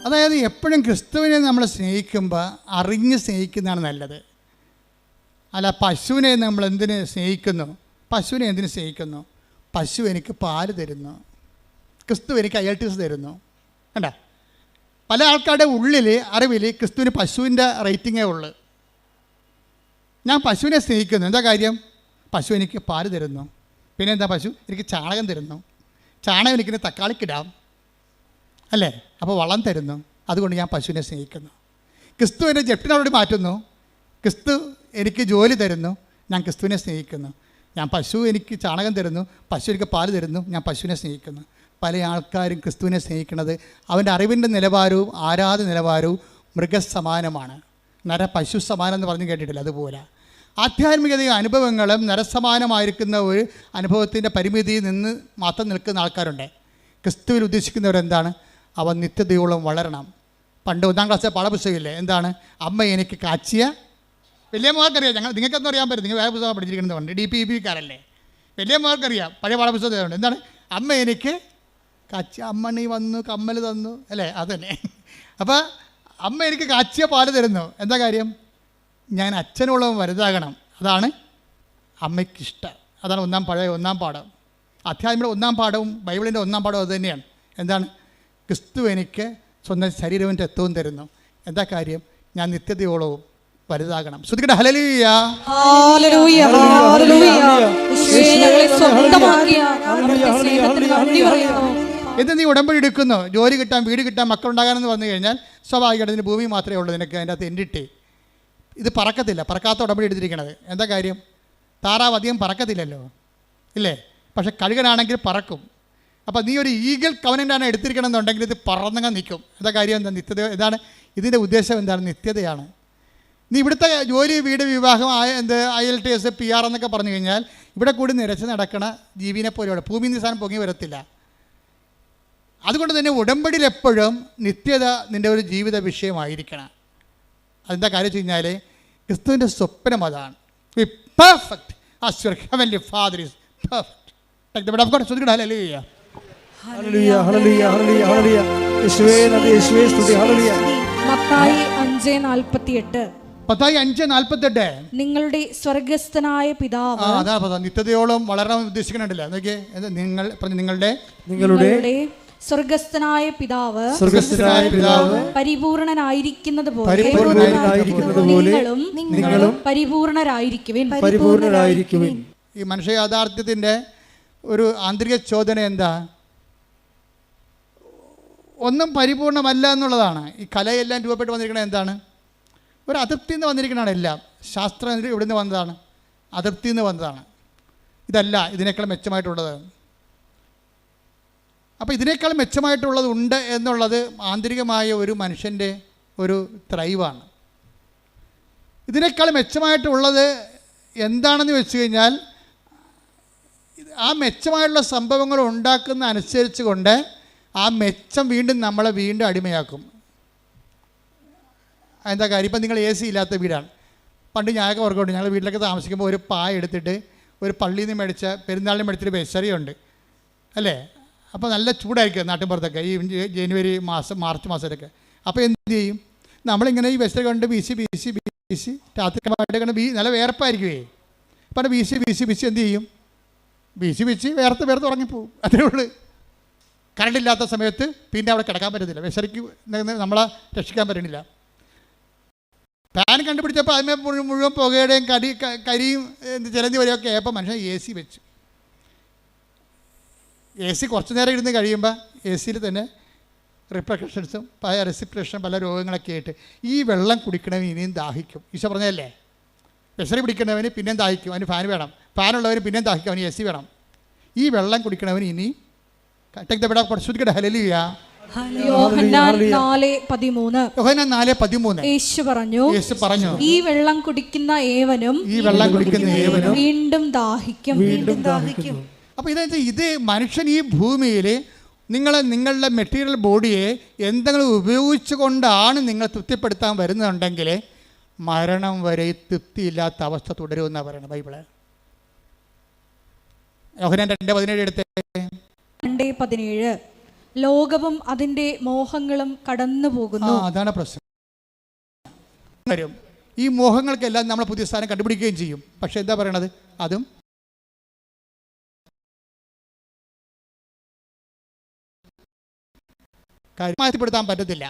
Speaker 1: അതായത് എപ്പോഴും ക്രിസ്തുവിനെ നമ്മൾ സ്നേഹിക്കുമ്പോൾ അറിഞ്ഞ് സ്നേഹിക്കുന്നതാണ് നല്ലത്. അല്ല, പശുവിനെ നമ്മൾ എന്തിന് സ്നേഹിക്കുന്നു? പശുവിനെ എന്തിനു സ്നേഹിക്കുന്നു? പശു എനിക്ക് പാല് തരുന്നു, ക്രിസ്തു എനിക്ക് IELTS തരുന്നു. കണ്ട, പല ആൾക്കാരുടെ ഉള്ളിൽ അറിവിൽ ക്രിസ്തുവിന് പശുവിൻ്റെ റേറ്റിങ്ങേ ഉള്ളൂ. ഞാൻ പശുവിനെ സ്നേഹിക്കുന്നു. എന്താ കാര്യം? പശു എനിക്ക് പാല് തരുന്നു. പിന്നെ എന്താ? പശു എനിക്ക് ചാണകം തരുന്നു. ചാണകം എനിക്കിന് തക്കാളിക്കിടാം, അല്ലേ? അപ്പോൾ വളം തരുന്നു. അതുകൊണ്ട് ഞാൻ പശുവിനെ സ്നേഹിക്കുന്നു. ക്രിസ്തു എൻ്റെ ജപ്റ്റിനോട് മാറ്റുന്നു. ക്രിസ്തു എനിക്ക് ജോലി തരുന്നു. ഞാൻ ക്രിസ്തുവിനെ സ്നേഹിക്കുന്നു. ഞാൻ പശു എനിക്ക് ചാണകം തരുന്നു, പശു എനിക്ക് പാല് തരുന്നു, ഞാൻ പശുവിനെ സ്നേഹിക്കുന്നു. പല ആൾക്കാരും ക്രിസ്തുവിനെ സ്നേഹിക്കുന്നത് അവൻ്റെ അറിവിൻ്റെ നിലവാരവും ആരാധന നിലവാരവും മൃഗസമാനമാണ്. പശു സമാനം എന്ന് പറഞ്ഞ് കേട്ടിട്ടില്ല? അതുപോലെ ആധ്യാത്മികതയും അനുഭവങ്ങളും നരസമാനമായിരിക്കുന്ന ഒരു അനുഭവത്തിൻ്റെ പരിമിതിയിൽ നിന്ന് മാത്രം നിൽക്കുന്ന ആൾക്കാരുണ്ട്. ക്രിസ്തുവിൽ ഉദ്ദേശിക്കുന്നവരെന്താണ്? അവൻ നിത്യതയോളം വളരണം. പണ്ട് 1-ാം ക്ലാസ്സിലെ പാഠപുസ്തകമില്ലേ? എന്താണ്? അമ്മ എനിക്ക് കാച്ചിയ, വലിയ മോർക്കറിയാം. നിങ്ങൾക്കൊന്നും അറിയാൻ പറ്റും, നിങ്ങൾ വേറെ പുസ്തകം പഠിച്ചിരിക്കുന്നതുകൊണ്ട്. DPEPക്കാരല്ലേ? വലിയ മോർക്കറിയാം, പഴയ പാഠപുസ്തകമുണ്ട്. എന്താണ്? അമ്മ എനിക്ക് കാച്ചിയ, അമ്മണി വന്നു കമ്മൽ തന്നു, അല്ലേ? അതന്നെ. അപ്പോൾ അമ്മ എനിക്ക് കാച്ചിയ പാല് തരുന്നു. എന്താ കാര്യം? ഞാൻ അച്ഛനോളം വലുതാകണം. അതാണ് അമ്മയ്ക്കിഷ്ടം. അതാണ് 1-ാം പാഠം. അധ്യാത്മിക 1-ാം പാഠവും ബൈബിളിൻ്റെ 1-ാം പാഠവും അത് തന്നെയാണ്. എന്താണ്? ക്രിസ്തു എനിക്ക് സ്വന്തം ശരീരവും രക്തവും തരുന്നു. എന്താ കാര്യം? ഞാൻ നിത്യതയോളവും വലുതാകണം. ശ്രദ്ധിക്കട്ടെ. ഹല്ലേലൂയ,
Speaker 3: ഹല്ലേലൂയ, ഹല്ലേലൂയ. യേശുവേ, ഞങ്ങളെ സ്വന്തമാക്കിയ അവിടുത്തെ സ്നേഹത്തിന് നന്ദി പറയുന്നു.
Speaker 1: എന്ത് നീ ഉടമ്പടി എടുക്കുന്നു? ജോലി കിട്ടാൻ, വീട് കിട്ടാൻ, മക്കളുണ്ടാകാനെന്ന് വന്നു കഴിഞ്ഞാൽ സ്വാഭാവികമായിട്ട് ഇതിന് ഭൂമി മാത്രമേ ഉള്ളൂ നിനക്ക്. അതിൻ്റെ അകത്ത് എൻഡിട്ട് ഇത് പറക്കത്തില്ല. പറക്കാത്ത ഉടമ്പടി എടുത്തിരിക്കണത്. എന്താ കാര്യം? താറാവ് അധികം പറക്കത്തില്ലല്ലോ, ഇല്ലേ? പക്ഷെ കഴുകനാണെങ്കിൽ പറക്കും. അപ്പോൾ നീ ഒരു ഈഗിൾ കവനൻ്റാണ് എടുത്തിരിക്കണമെന്നുണ്ടെങ്കിൽ ഇത് പറന്നങ്ങ് നിൽക്കും. എന്താ കാര്യം? എന്താ? നിത്യത. ഇതാണ് ഇതിൻ്റെ ഉദ്ദേശം. എന്താണ്? നിത്യതയാണ്. നീ ഇവിടുത്തെ ജോലി, വീട്, വിവാഹം, IELTS, PR എന്നൊക്കെ പറഞ്ഞു കഴിഞ്ഞാൽ ഇവിടെ കൂടി നിരച്ച് നടക്കണ ജീവിനെ പോലെയാണ്. ഭൂമി നിസാനം പൊങ്ങി വരത്തില്ല. അതുകൊണ്ട് തന്നെ ഉടമ്പടിയിൽ എപ്പോഴും നിത്യത നിൻ്റെ ഒരു ജീവിത വിഷയമായിരിക്കണം. അതെന്താ കാര്യം വെച്ച് കഴിഞ്ഞാൽ ക്രിസ്തുവിൻ്റെ സ്വപ്നം അതാണ്. B perfect as your heavenly father is perfect. Like the word of God. Hallelujah,
Speaker 2: ഹല്ലേലൂയ, ഹല്ലേലൂയ, ഹല്ലേലൂയ, ഹല്ലേലൂയ. യേശുവേ നന്ദി, യേശുവേ സ്തുതി. ഹല്ലേലൂയ.
Speaker 3: മത്തായി 5:48.
Speaker 1: മത്തായി 5:48.
Speaker 3: നിങ്ങളുടെ സ്വർഗസ്ഥനായ പിതാവ്.
Speaker 1: അതാ നിത്യതയോളം വളരാൻ ഉദ്ദേശിക്കുന്നുണ്ടല്ലോ. നോക്കിയേ, നിങ്ങളുടെ
Speaker 3: സ്വർഗസ്ഥനായ പിതാവ് പരിപൂർണനായിരിക്കുന്നത് പോലെ നിങ്ങളും പരിപൂർണരായിരിക്കുവിൻ.
Speaker 1: ഈ മനുഷ്യ യാഥാർത്ഥ്യത്തിൻ്റെ ഒരു ആന്തരിക ചോദന എന്താ? ഒന്നും പരിപൂർണമല്ല എന്നുള്ളതാണ്. ഈ കലയെല്ലാം രൂപപ്പെട്ട് വന്നിരിക്കുന്നത് എന്താണ്? ഒരു അതൃപ്തിയിൽ നിന്ന് വന്നിരിക്കുന്നതാണ് എല്ലാം. ശാസ്ത്രം ഇവിടെ നിന്ന് വന്നതാണ്, അതൃപ്തിയിൽ നിന്ന് വന്നതാണ്. ഇതല്ല, ഇതിനേക്കാൾ മെച്ചമായിട്ടുള്ളത്. അപ്പോൾ ഇതിനേക്കാൾ മെച്ചമായിട്ടുള്ളത് ഉണ്ട് എന്നുള്ളത് ആന്തരികമായ ഒരു മനുഷ്യൻ്റെ ഒരു ത്രൈവാണ്. ഇതിനേക്കാൾ മെച്ചമായിട്ടുള്ളത് എന്താണെന്ന് വെച്ച് കഴിഞ്ഞാൽ ആ മെച്ചമായുള്ള സംഭവങ്ങൾ ഉണ്ടാക്കുന്ന അനുസരിച്ച് കൊണ്ട് ആ മെച്ചം വീണ്ടും നമ്മളെ വീണ്ടും അടിമയാക്കും. എന്താ കാര്യം? ഇപ്പം നിങ്ങൾ AC ഇല്ലാത്ത വീടാണ്. പണ്ട് ഞാനൊക്കെ ഓർക്കുന്നുണ്ട്, ഞങ്ങൾ വീട്ടിലൊക്കെ താമസിക്കുമ്പോൾ ഒരു പായ എടുത്തിട്ട് ഒരു പള്ളിയിൽ നിന്ന് മേടിച്ച പെരുന്നാളിന് മേടിച്ചൊരു വിശറിയുണ്ട് അല്ലേ. അപ്പോൾ നല്ല ചൂടായിരിക്കും നാട്ടിൻപുറത്തൊക്കെ ഈ ജനുവരി മാസം മാർച്ച് മാസത്തിലൊക്കെ. അപ്പോൾ എന്ത് ചെയ്യും? നമ്മളിങ്ങനെ ഈ വിശറി കൊണ്ട് വീശി രാത്രിമായിട്ട് കണ്ട് നല്ല വേർപ്പായിരിക്കുമേ. അപ്പം വീശി എന്ത് ചെയ്യും? വീശി വേർത്ത് ഉറങ്ങിപ്പോവും. അതേ ഉള്ളൂ. കറണ്ട് ഇല്ലാത്ത സമയത്ത് പിന്നെ അവിടെ കിടക്കാൻ പറ്റത്തില്ല. വിശറിക്ക് നമ്മളെ രക്ഷിക്കാൻ പറ്റണില്ല. ഫാൻ കണ്ടുപിടിച്ചപ്പോൾ അതിനെ മുഴുവൻ പുകയുടെയും കരിയും ചിലന്തി വരെയൊക്കെ ആയപ്പോൾ മനുഷ്യൻ AC വെച്ചു. AC കുറച്ച് നേരം ഇരുന്ന് കഴിയുമ്പോൾ AC തന്നെ റിപ്രക്കഷൻസും റെസിപ്രേഷനും പല രോഗങ്ങളൊക്കെ ആയിട്ട് ഈ വെള്ളം കുടിക്കണവന് ഇനിയും ദാഹിക്കും. ഈശോ പറഞ്ഞതല്ലേ, വിശറി പിടിക്കുന്നവന് പിന്നെയും ദാഹിക്കും, അവന് ഫാൻ വേണം. ഫാനുള്ളവന് പിന്നെയും ദാഹിക്കും, അവന് AC വേണം. ഈ വെള്ളം കുടിക്കണവന് ഇനി ഹല്ലേലൂയ.
Speaker 3: യോഹന്നാൻ 4:13 യേശു പറഞ്ഞു, ഈ വെള്ളം കുടിക്കുന്ന ഏവനും വീണ്ടും ദാഹിക്കും.
Speaker 1: അപ്പോൾ ഇത് മനുഷ്യൻ ഈ ഭൂമിയിൽ നിങ്ങളുടെ മെറ്റീരിയൽ ബോഡിയെ എന്തെങ്കിലും ഉപയോഗിച്ചു കൊണ്ടാണ് നിങ്ങൾ തൃപ്തിപ്പെടുത്താൻ വരുന്നുണ്ടെങ്കിൽ മരണം വരെ തൃപ്തിയില്ലാത്ത അവസ്ഥ തുടരുമെന്നാണ് പറയുന്നത് ബൈബിള്. യോഹന്നാൻ 2:17 എടുത്തേ.
Speaker 3: 2:17 ലോകവും അതിന്റെ മോഹങ്ങളും കടന്നു പോകുന്നു.
Speaker 1: അതാണ് പ്രശ്നം. ഈ മോഹങ്ങൾക്കെല്ലാം നമ്മൾ പുതിയ സ്ഥാനം കണ്ടുപിടിക്കുകയും ചെയ്യും. പക്ഷെ എന്താ പറയണത്? അതും മാറ്റിപ്പെടുത്താൻ പറ്റത്തില്ല.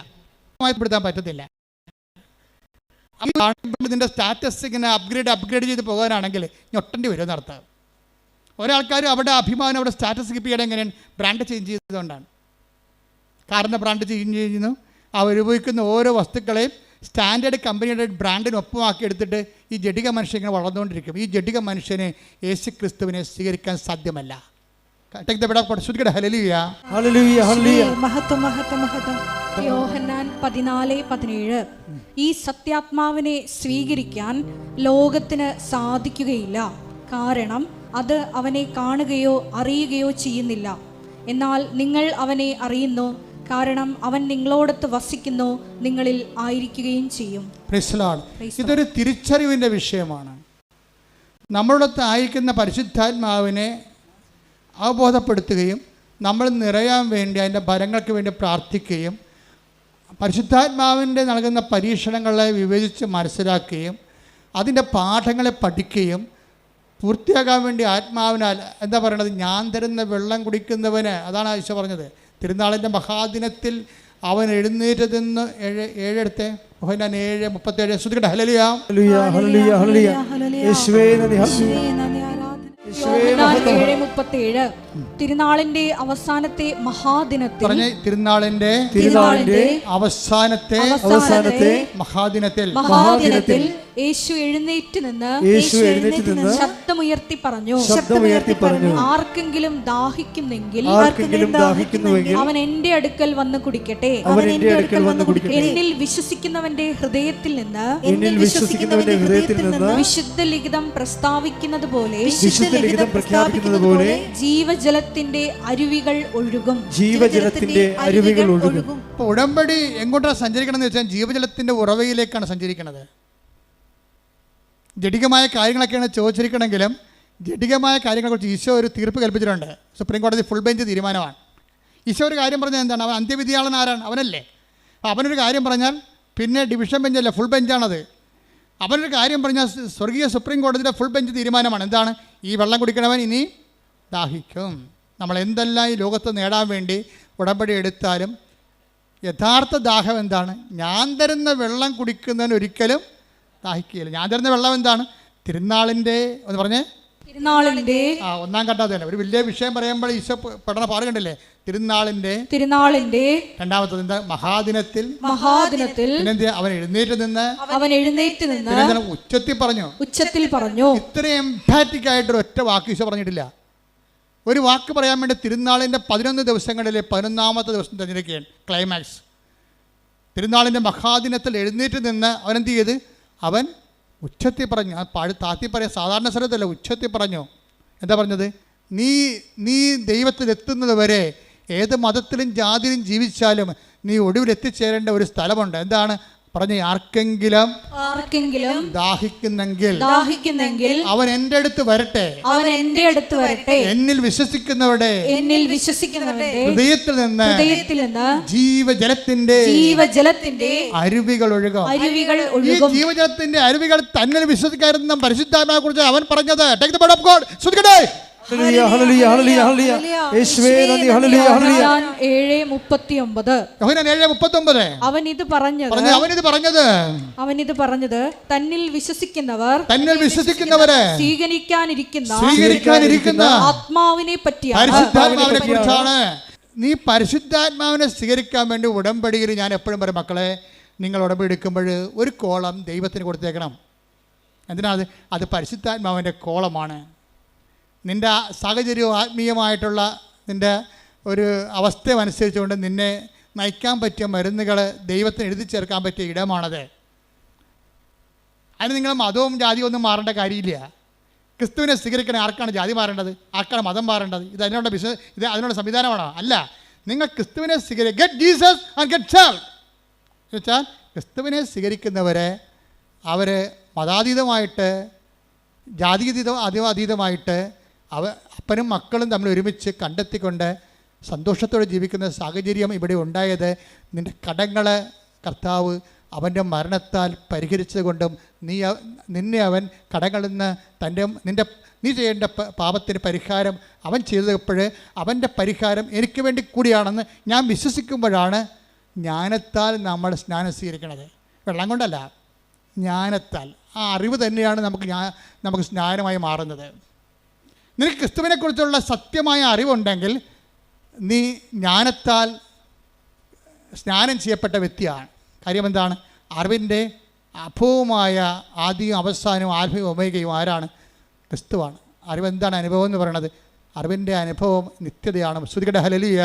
Speaker 1: ഇതിൻ്റെ സ്റ്റാറ്റസ് ഇങ്ങനെ അപ്ഗ്രേഡ് ചെയ്ത് പോകാനാണെങ്കിൽ ഞൊട്ടേണ്ടി വരും എന്നർത്ഥം. ഒരാൾക്കാർ അവിടെ അഭിമാനം, അവിടെ സ്റ്റാറ്റസ് കീപ്പ് ചെയ്യണം എങ്ങനെയാണ്? ബ്രാൻഡ് ചേഞ്ച് ചെയ്തതുകൊണ്ടാണ്. കാറിൻ്റെ ബ്രാൻഡ് ചേഞ്ച് ചെയ്യുന്നു. അവർ ഉപയോഗിക്കുന്ന ഓരോ വസ്തുക്കളെയും സ്റ്റാൻഡേർഡ് കമ്പനിയുടെ ബ്രാൻഡിന് ഒപ്പമാക്കി എടുത്തിട്ട് ഈ ജഡിക മനുഷ്യൻ ഇങ്ങനെ വളർന്നുകൊണ്ടിരിക്കും. ഈ ജഡിക മനുഷ്യനെ യേശു ക്രിസ്തുവിനെ സ്വീകരിക്കാൻ സാധ്യമല്ല.
Speaker 3: യോഹന്നാൻ 14:17 ഈ സത്യാത്മാവിനെ സ്വീകരിക്കാൻ ലോകത്തിന് സാധിക്കുകയില്ല, കാരണം അത് അവനെ കാണുകയോ അറിയുകയോ ചെയ്യുന്നില്ല. എന്നാൽ നിങ്ങൾ അവനെ അറിയുന്നു, കാരണം അവൻ നിങ്ങളോടൊത്ത് വസിക്കുന്നു, നിങ്ങളിൽ ആയിരിക്കുകയും ചെയ്യും.
Speaker 1: ഇതൊരു തിരിച്ചറിവിൻ്റെ വിഷയമാണ്. നമ്മളോടൊത്ത് ആയിരിക്കുന്ന പരിശുദ്ധാത്മാവിനെ അവബോധപ്പെടുത്തുകയും നമ്മൾ നിറയാൻ വേണ്ടി അതിൻ്റെ ഫലങ്ങൾക്ക് വേണ്ടി പ്രാർത്ഥിക്കുകയും പരിശുദ്ധാത്മാവിൻ്റെ നൽകുന്ന പരീക്ഷണങ്ങളെ വിവേചിച്ച് മനസ്സിലാക്കുകയും അതിൻ്റെ പാഠങ്ങളെ പഠിക്കുകയും പൂർത്തിയാകാൻ വേണ്ടി ആത്മാവിനാൽ എന്താ പറയണത്? ഞാൻ തരുന്ന വെള്ളം കുടിക്കുന്നവന്, അതാണ് ഈശോ പറഞ്ഞത്. തിരുനാളിൻ്റെ മഹാദിനത്തിൽ അവൻ എഴുന്നേറ്റതെന്ന് 7 എടുത്തേ. യോഹന്നാൻ 7:37 ശ്രുതികട്ടെ. ഹല്ലേലൂയ.
Speaker 3: യോഹന്നാൻ 7:37 തിരുനാളിന്റെ അവസാനത്തെ മഹാദിനത്തിൽ
Speaker 1: അവസാനത്തെ മഹാദിനത്തിൽ
Speaker 3: യേശു എഴുന്നേറ്റ് നിന്ന് ശബ്ദമുയർത്തി പറഞ്ഞു, ആർക്കെങ്കിലും ദാഹിക്കുന്നെങ്കിൽ അവൻ എന്റെ അടുക്കൽ വന്ന് കുടിക്കട്ടെ. എന്നിൽ വിശ്വസിക്കുന്നവന്റെ ഹൃദയത്തിൽ നിന്ന് വിശുദ്ധ ലിഖിതം പ്രസ്താവിക്കുന്നത് പോലെ ജീവജലത്തിന്റെ അരുവികൾ ഒഴുകും.
Speaker 1: ഉടമ്പടി എങ്ങോട്ടാണ് സഞ്ചരിക്കണം എന്ന് വെച്ചാൽ ജീവജലത്തിന്റെ ഉറവയിലേക്കാണ് സഞ്ചരിക്കുന്നത്. ജഡികമായ കാര്യങ്ങളൊക്കെയാണ് ചോദിച്ചിരിക്കണമെങ്കിലും ജഡികമായ കാര്യങ്ങളെക്കുറിച്ച് ഈശോ ഒരു തീർപ്പ് കൽപ്പിച്ചിട്ടുണ്ട്. സുപ്രീം കോടതി ഫുൾ ബെഞ്ച് തീരുമാനമാണ്. ഈശോ ഒരു കാര്യം പറഞ്ഞാൽ എന്താണ്? അവൻ അന്ത്യവിധിയാളൻ ആരാണ്? അവനല്ലേ. അപ്പോൾ അവനൊരു കാര്യം പറഞ്ഞാൽ പിന്നെ ഡിവിഷൻ ബെഞ്ചല്ല, ഫുൾ ബെഞ്ചാണത്. അവനൊരു കാര്യം പറഞ്ഞാൽ സ്വർഗീയ സുപ്രീം കോടതിയുടെ ഫുൾ ബെഞ്ച് തീരുമാനമാണ്. എന്താണ്? ഈ വെള്ളം കുടിക്കണവൻ ഇനി ദാഹിക്കും. നമ്മൾ എന്തെല്ലാം ഈ ലോകത്ത് നേടാൻ വേണ്ടി ഉടമ്പടി എടുത്താലും യഥാർത്ഥ ദാഹം എന്താണ്? ഞാൻ തരുന്ന വെള്ളം കുടിക്കുന്നവൻ ഒരിക്കലും ദാഹിക്കുകയില്ല. ഞാൻ തരുന്ന വെള്ളം എന്താണ്? തിരുനാളിൻ്റെ ഒന്ന് പറഞ്ഞേ.
Speaker 3: തിരുനാളിന്റെ
Speaker 1: ഒന്നാം ഘട്ടം തന്നെ ഒരു വലിയ വിഷയം പറയുമ്പോൾ ഈശോ പഠന പാട് കണ്ടില്ലേ? തിരുനാളിന്റെ രണ്ടാമത്തത് എന്താ? മഹാദിനത്തിൽ അവൻ എഴുന്നേറ്റ് നിന്ന് ഉച്ചത്തിൽ പറഞ്ഞു. ഇത്രയും എംഫാറ്റിക് ആയിട്ടൊരു ഒറ്റ വാക്ക് ഈശോ പറഞ്ഞിട്ടില്ല. ഒരു വാക്ക് പറയാൻ വേണ്ടി തിരുനാളിൻ്റെ 11 ദിവസങ്ങളിലെ 11ാമത്തെ ദിവസം തിരഞ്ഞെടുക്കുകയാണ് ക്ലൈമാക്സ്. തിരുനാളിൻ്റെ മഹാദിനത്തിൽ എഴുന്നേറ്റ് നിന്ന് അവൻ എന്ത് ചെയ്ത്? അവൻ ഉച്ചത്തിൽ പറഞ്ഞു. താത്തി പറയാൻ സാധാരണ സ്ഥലത്തല്ല, ഉച്ചത്തിൽ പറഞ്ഞു. എന്താ പറഞ്ഞത്? നീ ദൈവത്തിലെത്തുന്നത് വരെ ഏത് മതത്തിലും ജാതിയിലും ജീവിച്ചാലും നീ ഒടുവിൽ എത്തിച്ചേരേണ്ട ഒരു സ്ഥലമുണ്ട്. എന്താണ് പറഞ്ഞ? ആർക്കെങ്കിലും ദാഹിക്കുന്നെങ്കിൽ അവൻ എൻ്റെ അടുത്ത് വരട്ടെ, എന്നിൽ വിശ്വസിക്കുന്നവരുടെ ഹൃദയത്തിൽ നിന്ന് ജീവജലത്തിന്റെ അരുവികൾ ഒഴുകും. ഈ ജീവജലത്തിന്റെ അരുവികൾ തന്നിൽ വിശ്വസിക്കാറുന്ന പരിശുദ്ധാത്മാവിനെ കുറിച്ച് അവൻ പറഞ്ഞത്. Take the word of God. ശ്രദ്ധിക്കട്ടെ.
Speaker 3: അവനിത് പറഞ്ഞത് തന്നിൽ വിശ്വസിക്കുന്നവരെ സ്വീകരിക്കാനിരിക്കുന്ന ആത്മാവിനെ
Speaker 1: കുറിച്ചാണ്. നീ പരിശുദ്ധാത്മാവിനെ സ്വീകരിക്കാൻ വേണ്ടി ഉടമ്പടിയിൽ ഞാൻ എപ്പോഴും പറയും, മക്കളെ, നിങ്ങൾ ഉടമ്പടി എടുക്കുമ്പോൾ ഒരു കോളം ദൈവത്തിന് കൊടുത്തേക്കണം. എന്തിനാണ്? അത് പരിശുദ്ധാത്മാവിൻ്റെ കോളമാണ്. നിൻ്റെ സാഹചര്യവും ആത്മീയമായിട്ടുള്ള നിൻ്റെ ഒരു അവസ്ഥയനുസരിച്ചുകൊണ്ട് നിന്നെ നയിക്കാൻ പറ്റിയ മരുന്നുകൾ ദൈവത്തിന് എഴുതി ചേർക്കാൻ പറ്റിയ ഇടമാണത്. അതിന് നിങ്ങൾ മതവും ജാതിയും ഒന്നും മാറേണ്ട കാര്യമില്ല. ക്രിസ്തുവിനെ സ്വീകരിക്കണേ ആർക്കാണ് ജാതി മാറേണ്ടത്? ആർക്കാണ് മതം മാറേണ്ടത്? ഇത് അതിനുള്ള സംവിധാനമാണോ? അല്ല. നിങ്ങൾ ക്രിസ്തുവിനെ get Jesus and get saved എന്ന് വെച്ചാൽ ക്രിസ്തുവിനെ സ്വീകരിക്കുന്നവരെ അവർ മതാതീതമായിട്ട് അതീതമായിട്ട് അപ്പനും മക്കളും തമ്മിൽ ഒരുമിച്ച് കണ്ടെത്തിക്കൊണ്ട് സന്തോഷത്തോടെ ജീവിക്കുന്ന സാഹചര്യം ഇവിടെ ഉണ്ടായത് നിൻ്റെ കടങ്ങൾ കർത്താവ് അവൻ്റെ മരണത്താൽ പരിഹരിച്ചതുകൊണ്ടും നിന്നെ അവൻ കടങ്ങളിൽ നിന്ന് നീ ചെയ്യേണ്ട പാപത്തിന് പരിഹാരം അവൻ ചെയ്തപ്പോൾ അവൻ്റെ പരിഹാരം എനിക്ക് വേണ്ടി കൂടിയാണെന്ന് ഞാൻ വിശ്വസിക്കുമ്പോഴാണ് ജ്ഞാനത്താൽ നമ്മൾ സ്നാനം സ്വീകരിക്കുന്നത്. വെള്ളം കൊണ്ടല്ല, ജ്ഞാനത്താൽ. ആ അറിവ് തന്നെയാണ് നമുക്ക് സ്നാനമായി മാറുന്നത്. നിനക്ക് ക്രിസ്തുവിനെക്കുറിച്ചുള്ള സത്യമായ അറിവുണ്ടെങ്കിൽ നീ ജ്ഞാനത്താൽ സ്നാനം ചെയ്യപ്പെട്ട വ്യക്തിയാണ്. കാര്യം എന്താണ്? അറിവിൻ്റെ അഭവമായ ആദ്യവും അവസാനവും ആൽഫയും ഒമേഗയും ആരാണ്? ക്രിസ്തുവാണ്. അറിവെന്താണ്? അനുഭവം എന്ന് പറയുന്നത്. അറിവിൻ്റെ അനുഭവം നിത്യതയാണ്. ശ്രുതികട ഹല്ലേലൂയ.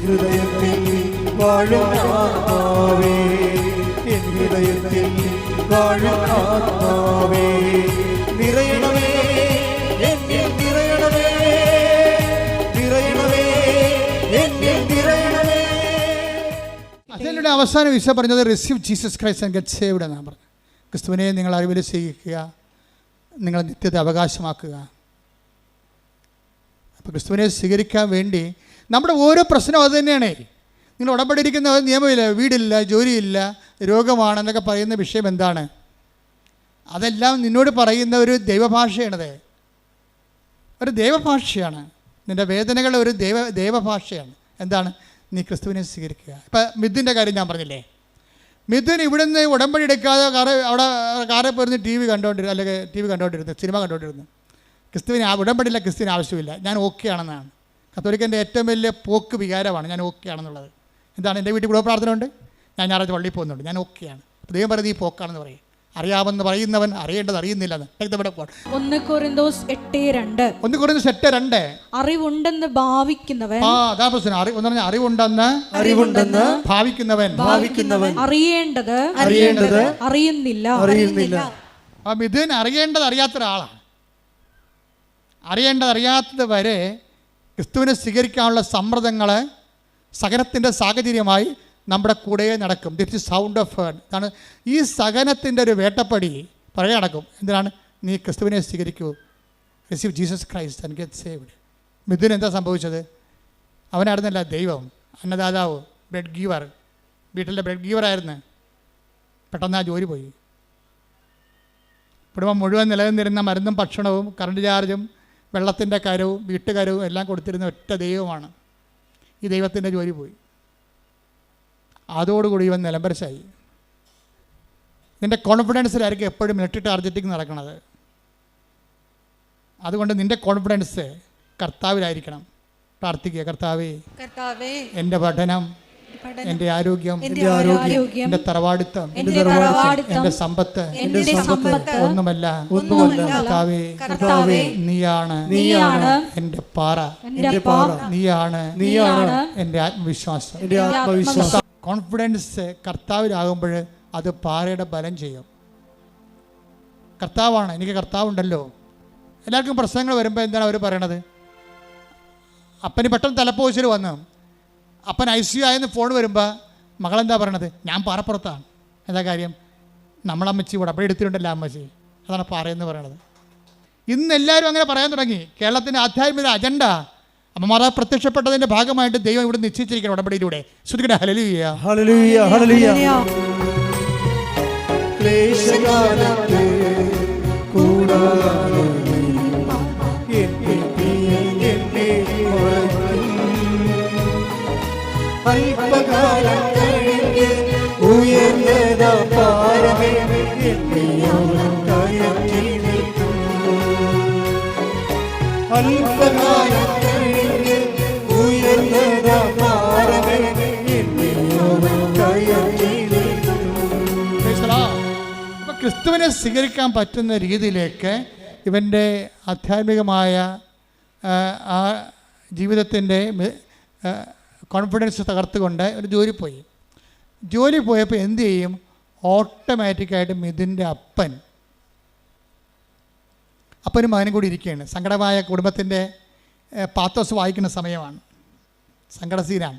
Speaker 2: ഹൃദയത്തിൽ വാഴും ആത്മാവേ, എൻ ഹൃദയത്തിൽ വാഴും ആത്മാവേ, നിറയണമേ എന്നിൽ നിറയണമേ, നിറയണമേ എന്നിൽ നിറയണമേ.
Speaker 1: അതിലൂടെ അവസാനം ഈശോ പറഞ്ഞത് receive Jesus Christ and get saved എന്നാണ് പറഞ്ഞത്. ക്രിസ്തുവിനെ നിങ്ങൾ അറിവിൽ സ്വീകരിക്കുക, നിങ്ങൾ നിത്യത അവകാശമാക്കുക. അപ്പോൾ ക്രിസ്തുവിനെ സ്വീകരിക്കാൻ വേണ്ടി നമ്മുടെ ഓരോ പ്രശ്നവും അത് തന്നെയാണ്. നിങ്ങൾ ഉടമ്പടിയിരിക്കുന്ന നിയമമില്ല, വീടില്ല, ജോലിയില്ല, രോഗമാണെന്നൊക്കെ പറയുന്ന വിഷയം എന്താണ്? അതെല്ലാം നിന്നോട് പറയുന്ന ഒരു ദൈവഭാഷയാണത്. ഒരു ദൈവഭാഷയാണ്. നിൻ്റെ വേദനകളുടെ ഒരു ദൈവഭാഷയാണ്. എന്താണ്? നീ ക്രിസ്തുവിനെ സ്വീകരിക്കുക. ഇപ്പം മിഥുൻ്റെ കാര്യം ഞാൻ പറഞ്ഞില്ലേ. മിഥുൻ ഇവിടുന്ന് ഉടമ്പടി എടുക്കാതെ കാറിൽ പോയിരുന്ന് ടി വി കണ്ടുകൊണ്ടിരുന്നു, സിനിമ കണ്ടുകൊണ്ടിരുന്നു. ക്രിസ്തുവിന് ഉടമ്പടിയില്ല, ക്രിസ്തുവിന് ആവശ്യമില്ല, ഞാൻ ഓക്കെ ആണെന്നാണ്. കത്തോലിക്കൻ്റെ ഏറ്റവും വലിയ പോക്ക് വികാരമാണ് ഞാൻ ഓക്കെ ആണെന്നുള്ളത്. എന്താണ്? എൻ്റെ വീട്ടിൽ ഗൃഹപ്രാർത്ഥന ഉണ്ട്, ഞാൻ ഞായറാഴ്ച പള്ളിയിൽ പോകുന്നുണ്ട്, ഞാൻ ഓക്കെയാണ്. അപ്പോൾ ദൈവം പറയുന്നത് ഈ പോക്കാണെന്ന് പറയും. അറിയാമെന്ന് പറയുന്നവൻ അറിയേണ്ടത് അറിയുന്നില്ലെന്ന്.
Speaker 3: 1 കൊരിന്തോസ് 8:2 അറിവുണ്ടെന്ന് ഭാവിക്കുന്നവൻ
Speaker 1: അറിവുണ്ടെന്ന് ഭാവിക്കുന്നവൻ
Speaker 3: അറിയേണ്ടത് അറിയുന്നില്ല.
Speaker 1: അപ്പം ഇതിന് അറിയേണ്ടത് അറിയാത്ത ഒരാളാണ്. അറിയേണ്ടതറിയാത്തത് വരെ ക്രിസ്തുവിനെ സ്വീകരിക്കാനുള്ള സമ്മർദ്ദങ്ങൾ സഹനത്തിൻ്റെ സാഹചര്യമായി നമ്മുടെ കൂടെ നടക്കും. This is sound of heard. ഇതാണ് ഈ സഹനത്തിൻ്റെ ഒരു വേട്ടപ്പടി പുറകെ നടക്കും. എന്തിനാണ്? നീ ക്രിസ്തുവിനെ സ്വീകരിക്കൂ, receive Jesus Christ and get saved. Mithun എന്താ സംഭവിച്ചത്? അവനായിരുന്നല്ല ദൈവം, അന്നദാതാവ്, ബ്രെഡ് ഗീവർ, വീട്ടിലെ ബ്രെഡ് ഗീവറായിരുന്നു. പെട്ടെന്ന് ആ ജോലി പോയി. കുടുംബം മുഴുവൻ നിലനിന്നിരുന്ന മരുന്നും ഭക്ഷണവും കറണ്ട് ചാർജും വെള്ളത്തിൻ്റെ കരവും വീട്ടുകാരവും എല്ലാം കൊടുത്തിരുന്ന ഒറ്റ ദൈവമാണ്. ഈ ദൈവത്തിൻ്റെ ജോലി പോയി. അതോടുകൂടി ഇവൻ നിലംപരിശായി. നിൻ്റെ കോൺഫിഡൻസിലായിരിക്കും എപ്പോഴും മിലിറ്ററി ടാർഗറ്റിംഗ് നടക്കുന്നത്. അതുകൊണ്ട് നിൻ്റെ കോൺഫിഡൻസ് കർത്താവിലായിരിക്കണം. പ്രാർത്ഥിക്കുക, കർത്താവേ, എൻ്റെ പഠനം, എൻ്റെ ആരോഗ്യം, എൻ്റെ തറവാടിത്തം, എൻ്റെ സമ്പത്ത് ഒന്നുമല്ല. കർത്താവേ, നീയാണ് എൻ്റെ പാറ, നീയാണ് എൻ്റെ ആത്മവിശ്വാസം. കോൺഫിഡൻസ് കർത്താവിലാകുമ്പോൾ അത് പാറയുടെ ബലം ചെയ്യും. കർത്താവാണ്, എനിക്ക് കർത്താവുണ്ടല്ലോ. എല്ലാവർക്കും പ്രശ്നങ്ങൾ വരുമ്പോൾ എന്താണ് അവർ പറയണത്? അപ്പന് പെട്ടെന്ന് തലപ്പോശിൽ വന്നു, അപ്പൻ ICU ആയെന്ന് ഫോൺ വരുമ്പോൾ മകളെന്താ പറയണത്? ഞാൻ പാറപ്പുറത്താണ്. എന്താ കാര്യം? നമ്മളമ്മച്ചി ഉടമ്പടി എടുത്തിട്ടുണ്ടല്ലോ അമ്മച്ചി, അതാണ് പാറയെന്ന് പറയണത്. ഇന്ന് എല്ലാവരും അങ്ങനെ പറയാൻ തുടങ്ങി. കേരളത്തിൻ്റെ ആധ്യാത്മിക അജണ്ട അമ്മമാരെ പ്രത്യക്ഷപ്പെട്ടതിൻ്റെ ഭാഗമായിട്ട് ദൈവം ഇവിടെ നിശ്ചയിച്ചിരിക്കണം ഉടമ്പടിയിലൂടെ. ശ്രുതിക്കട്ടെ, ഹല്ലേലൂയ,
Speaker 2: ഹല്ലേലൂയ, ഹല്ലേലൂയ. ക്ലേശകാലത്തെ കൂടാതെ അല്പകാലം കഴിഞ്ഞ് ഉയർന്നതാ പാറമേ കയറ്റി നിൽക്കും. അല്പകാലം കഴിഞ്ഞ് ഉയർന്നതാ പാറമേ കയറ്റി നിൽക്കും.
Speaker 1: അപ്പം ക്രിസ്തുവിനെ സ്വീകരിക്കാൻ പറ്റുന്ന രീതിയിലേക്ക് ഇവൻ്റെ ആധ്യാത്മികമായ ആ ജീവിതത്തിൻ്റെ കോൺഫിഡൻസ് തകർത്തുകൊണ്ട് ഒരു ജോലി പോയപ്പോൾ എന്ത് ചെയ്യും? ഓട്ടോമാറ്റിക്കായിട്ട് മിഥുൻ്റെ അപ്പനും മകനും കൂടി ഇരിക്കുകയാണ്. സങ്കടമായ കുടുംബത്തിൻ്റെ പാത്തോസ് വായിക്കുന്ന സമയമാണ്, സങ്കടസീനാണ്.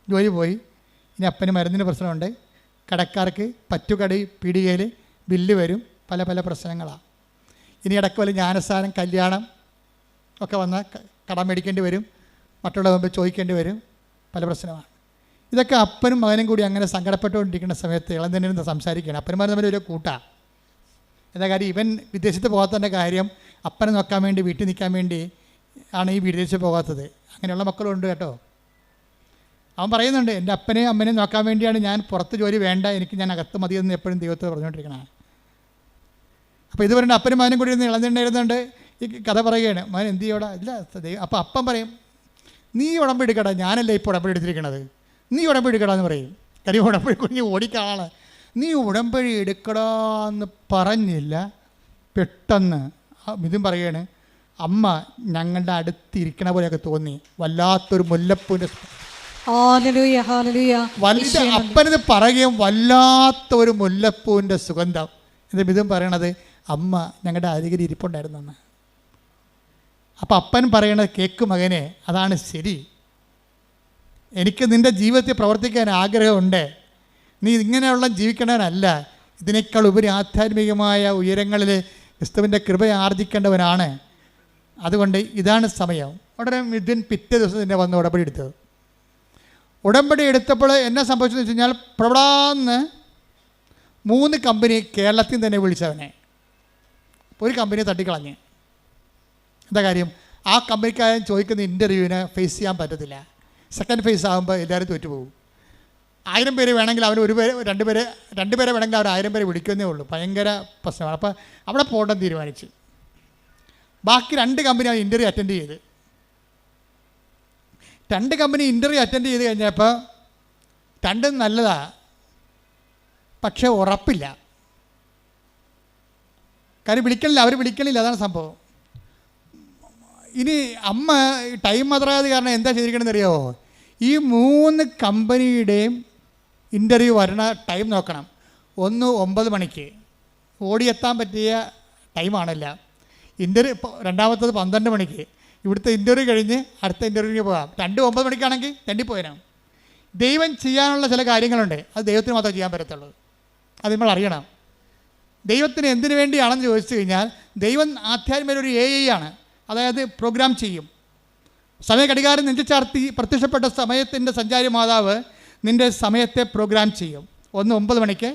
Speaker 1: ജോലി പോയി, ഇനി അപ്പന് മരുന്നിന് പ്രശ്നമുണ്ട്, കടക്കാർക്ക് പറ്റുകടി പീടികയിൽ ബില്ല് വരും, പല പല പ്രശ്നങ്ങളാണ്. ഇനി ഇടയ്ക്ക് വല്ല ജ്ഞാനസ്ഥാനം, കല്യാണം ഒക്കെ വന്നാൽ കടം മേടിക്കേണ്ടി വരും, മറ്റുള്ള മുമ്പ് ചോദിക്കേണ്ടി വരും, പല പ്രശ്നമാണ്. ഇതൊക്കെ അപ്പനും മകനും കൂടി അങ്ങനെ സങ്കടപ്പെട്ടുകൊണ്ടിരിക്കുന്ന സമയത്ത് ഇളം തന്നെ ഇരുന്ന് സംസാരിക്കുകയാണ്. അപ്പന്മാർ തമ്മിൽ ഒരു കൂട്ടാണ്. എന്താ കാര്യം? ഇവൻ വിദേശത്ത് പോകാത്തതിൻ്റെ കാര്യം അപ്പനെ നോക്കാൻ വേണ്ടി, വീട്ടിൽ നിൽക്കാൻ വേണ്ടി ആണ് ഈ വിദേശത്ത് പോകാത്തത്. അങ്ങനെയുള്ള മക്കളുണ്ട് കേട്ടോ. അവൻ പറയുന്നുണ്ട്, എൻ്റെ അപ്പനെയും അമ്മനെയും നോക്കാൻ വേണ്ടിയാണ് ഞാൻ പുറത്ത് ജോലി വേണ്ട, എനിക്ക് ഞാൻ അകത്ത് മതിയെന്ന് എപ്പോഴും ദൈവത്തെ പറഞ്ഞുകൊണ്ടിരിക്കണം. അപ്പോൾ ഇത് പറയുന്നത് അപ്പനും മകനും കൂടി ഇരുന്ന് ഇളന്നിരുന്നുണ്ട് ഈ കഥ പറയുകയാണ്. മകൻ എന്ത് ചെയ്യോടാ? ഇല്ല. അപ്പോൾ അപ്പം പറയും, നീ ഉടമ്പടി എടുക്കടാ, ഞാനല്ലേ ഇപ്പോൾ ഉടമ്പടി എടുത്തിരിക്കണത്, നീ ഉടമ്പടി എടുക്കടാന്ന് പറയും. കാര്യം ഉടമ്പടി കുഞ്ഞ് ഓടിക്കാളാണ്. നീ ഉടമ്പടി എടുക്കടാ എന്ന് പറഞ്ഞില്ല, പെട്ടെന്ന് ഇതും പറയാണ്, അമ്മ ഞങ്ങളുടെ അടുത്തിരിക്കണ പോലെയൊക്കെ തോന്നി, വല്ലാത്തൊരു മുല്ലപ്പൂവിൻ്റെ അപ്പനത് പറയുകയും വല്ലാത്തൊരു മുല്ലപ്പൂവിൻ്റെ സുഗന്ധം. എന്നിട്ട് ഇതും പറയണത്, അമ്മ ഞങ്ങളുടെ അരികിൽ ഇരിപ്പുണ്ടായിരുന്നെന്ന്. അപ്പം അപ്പൻ പറയണത്, കേക്ക് മകനെ, അതാണ് ശരി, എനിക്ക് നിൻ്റെ ജീവിതത്തിൽ പ്രവർത്തിക്കാൻ ആഗ്രഹമുണ്ട്, നീ ഇങ്ങനെയുള്ള ജീവിക്കണവനല്ല, ഇതിനേക്കാൾ ഉപരി ആധ്യാത്മികമായ ഉയരങ്ങളിൽ ക്രിസ്തുവിൻ്റെ കൃപ ആർജിക്കേണ്ടവനാണ്, അതുകൊണ്ട് ഇതാണ് സമയം. ഉടനെ മിഥുൻ പിറ്റേ ദിവസം തന്നെ വന്ന് ഉടമ്പടി എടുത്തത്. ഉടമ്പടി എടുത്തപ്പോൾ എന്നെ സംഭവിച്ചതെന്ന് വെച്ച് കഴിഞ്ഞാൽ, പ്രവടാന്ന് 3 കമ്പനി കേരളത്തിൽ തന്നെ വിളിച്ചവനെ ഒരു കമ്പനി തട്ടിക്കളഞ്ഞ്. എന്താ കാര്യം? ആ കമ്പനിക്കാരൻ ചോദിക്കുന്ന ഇൻ്റർവ്യൂവിന് ഫേസ് ചെയ്യാൻ പറ്റത്തില്ല. സെക്കൻഡ് ഫേസ് ആകുമ്പോൾ എല്ലാവരും തോറ്റുപോകും. 1000 പേര് വേണമെങ്കിൽ അവർ രണ്ട് പേരെ വേണമെങ്കിൽ അവർ 1000 പേരെ വിളിക്കുന്നേ ഉള്ളൂ. ഭയങ്കര പ്രശ്നമാണ്. അപ്പോൾ അവിടെ പോകണമെന്ന് തീരുമാനിച്ചു. ബാക്കി 2 കമ്പനി അവർ ഇൻ്റർവ്യൂ അറ്റൻഡ് ചെയ്ത്. 2 കമ്പനി ഇൻ്റർവ്യൂ അറ്റൻഡ് ചെയ്ത് കഴിഞ്ഞപ്പോൾ 2 നല്ലതാണ്, പക്ഷേ ഉറപ്പില്ല. കാര്യം അവർ വിളിക്കണില്ല, അതാണ് സംഭവം. ഇനി അമ്മ ടൈം മാത്രമായത് കാരണം എന്താ ചെയ്തിരിക്കണമെന്ന് അറിയാമോ? ഈ 3 കമ്പനിയുടെയും ഇൻ്റർവ്യൂ വരണ ടൈം നോക്കണം. ഒന്ന് 9 മണിക്ക് ഓടിയെത്താൻ പറ്റിയ ടൈമാണല്ല. രണ്ടാമത്തത് 12 മണിക്ക്. ഇവിടുത്തെ ഇൻ്റർവ്യൂ കഴിഞ്ഞ് അടുത്ത ഇൻ്റർവ്യൂവിന് പോകാം. 2 9 മണിക്കാണെങ്കിൽ തെണ്ടിപ്പോയണം. ദൈവം ചെയ്യാനുള്ള ചില കാര്യങ്ങളുണ്ട്, അത് ദൈവത്തിന് മാത്രമേ ചെയ്യാൻ പറ്റത്തുള്ളൂ. അത് നമ്മൾ അറിയണം. ദൈവത്തിന് എന്തിനു വേണ്ടിയാണെന്ന് ചോദിച്ചു കഴിഞ്ഞാൽ, ദൈവം ആധ്യാത്മിക ഒരു AI ആണ്. അതായത് പ്രോഗ്രാം ചെയ്യും. സമയ ഘടികാരം നെഞ്ചു ചാർത്തി പ്രത്യക്ഷപ്പെട്ട സമയത്തിൻ്റെ സഞ്ചാരി മാതാവ് നിൻ്റെ സമയത്തെ പ്രോഗ്രാം ചെയ്യും. ഒന്ന് 9 മണിക്ക്,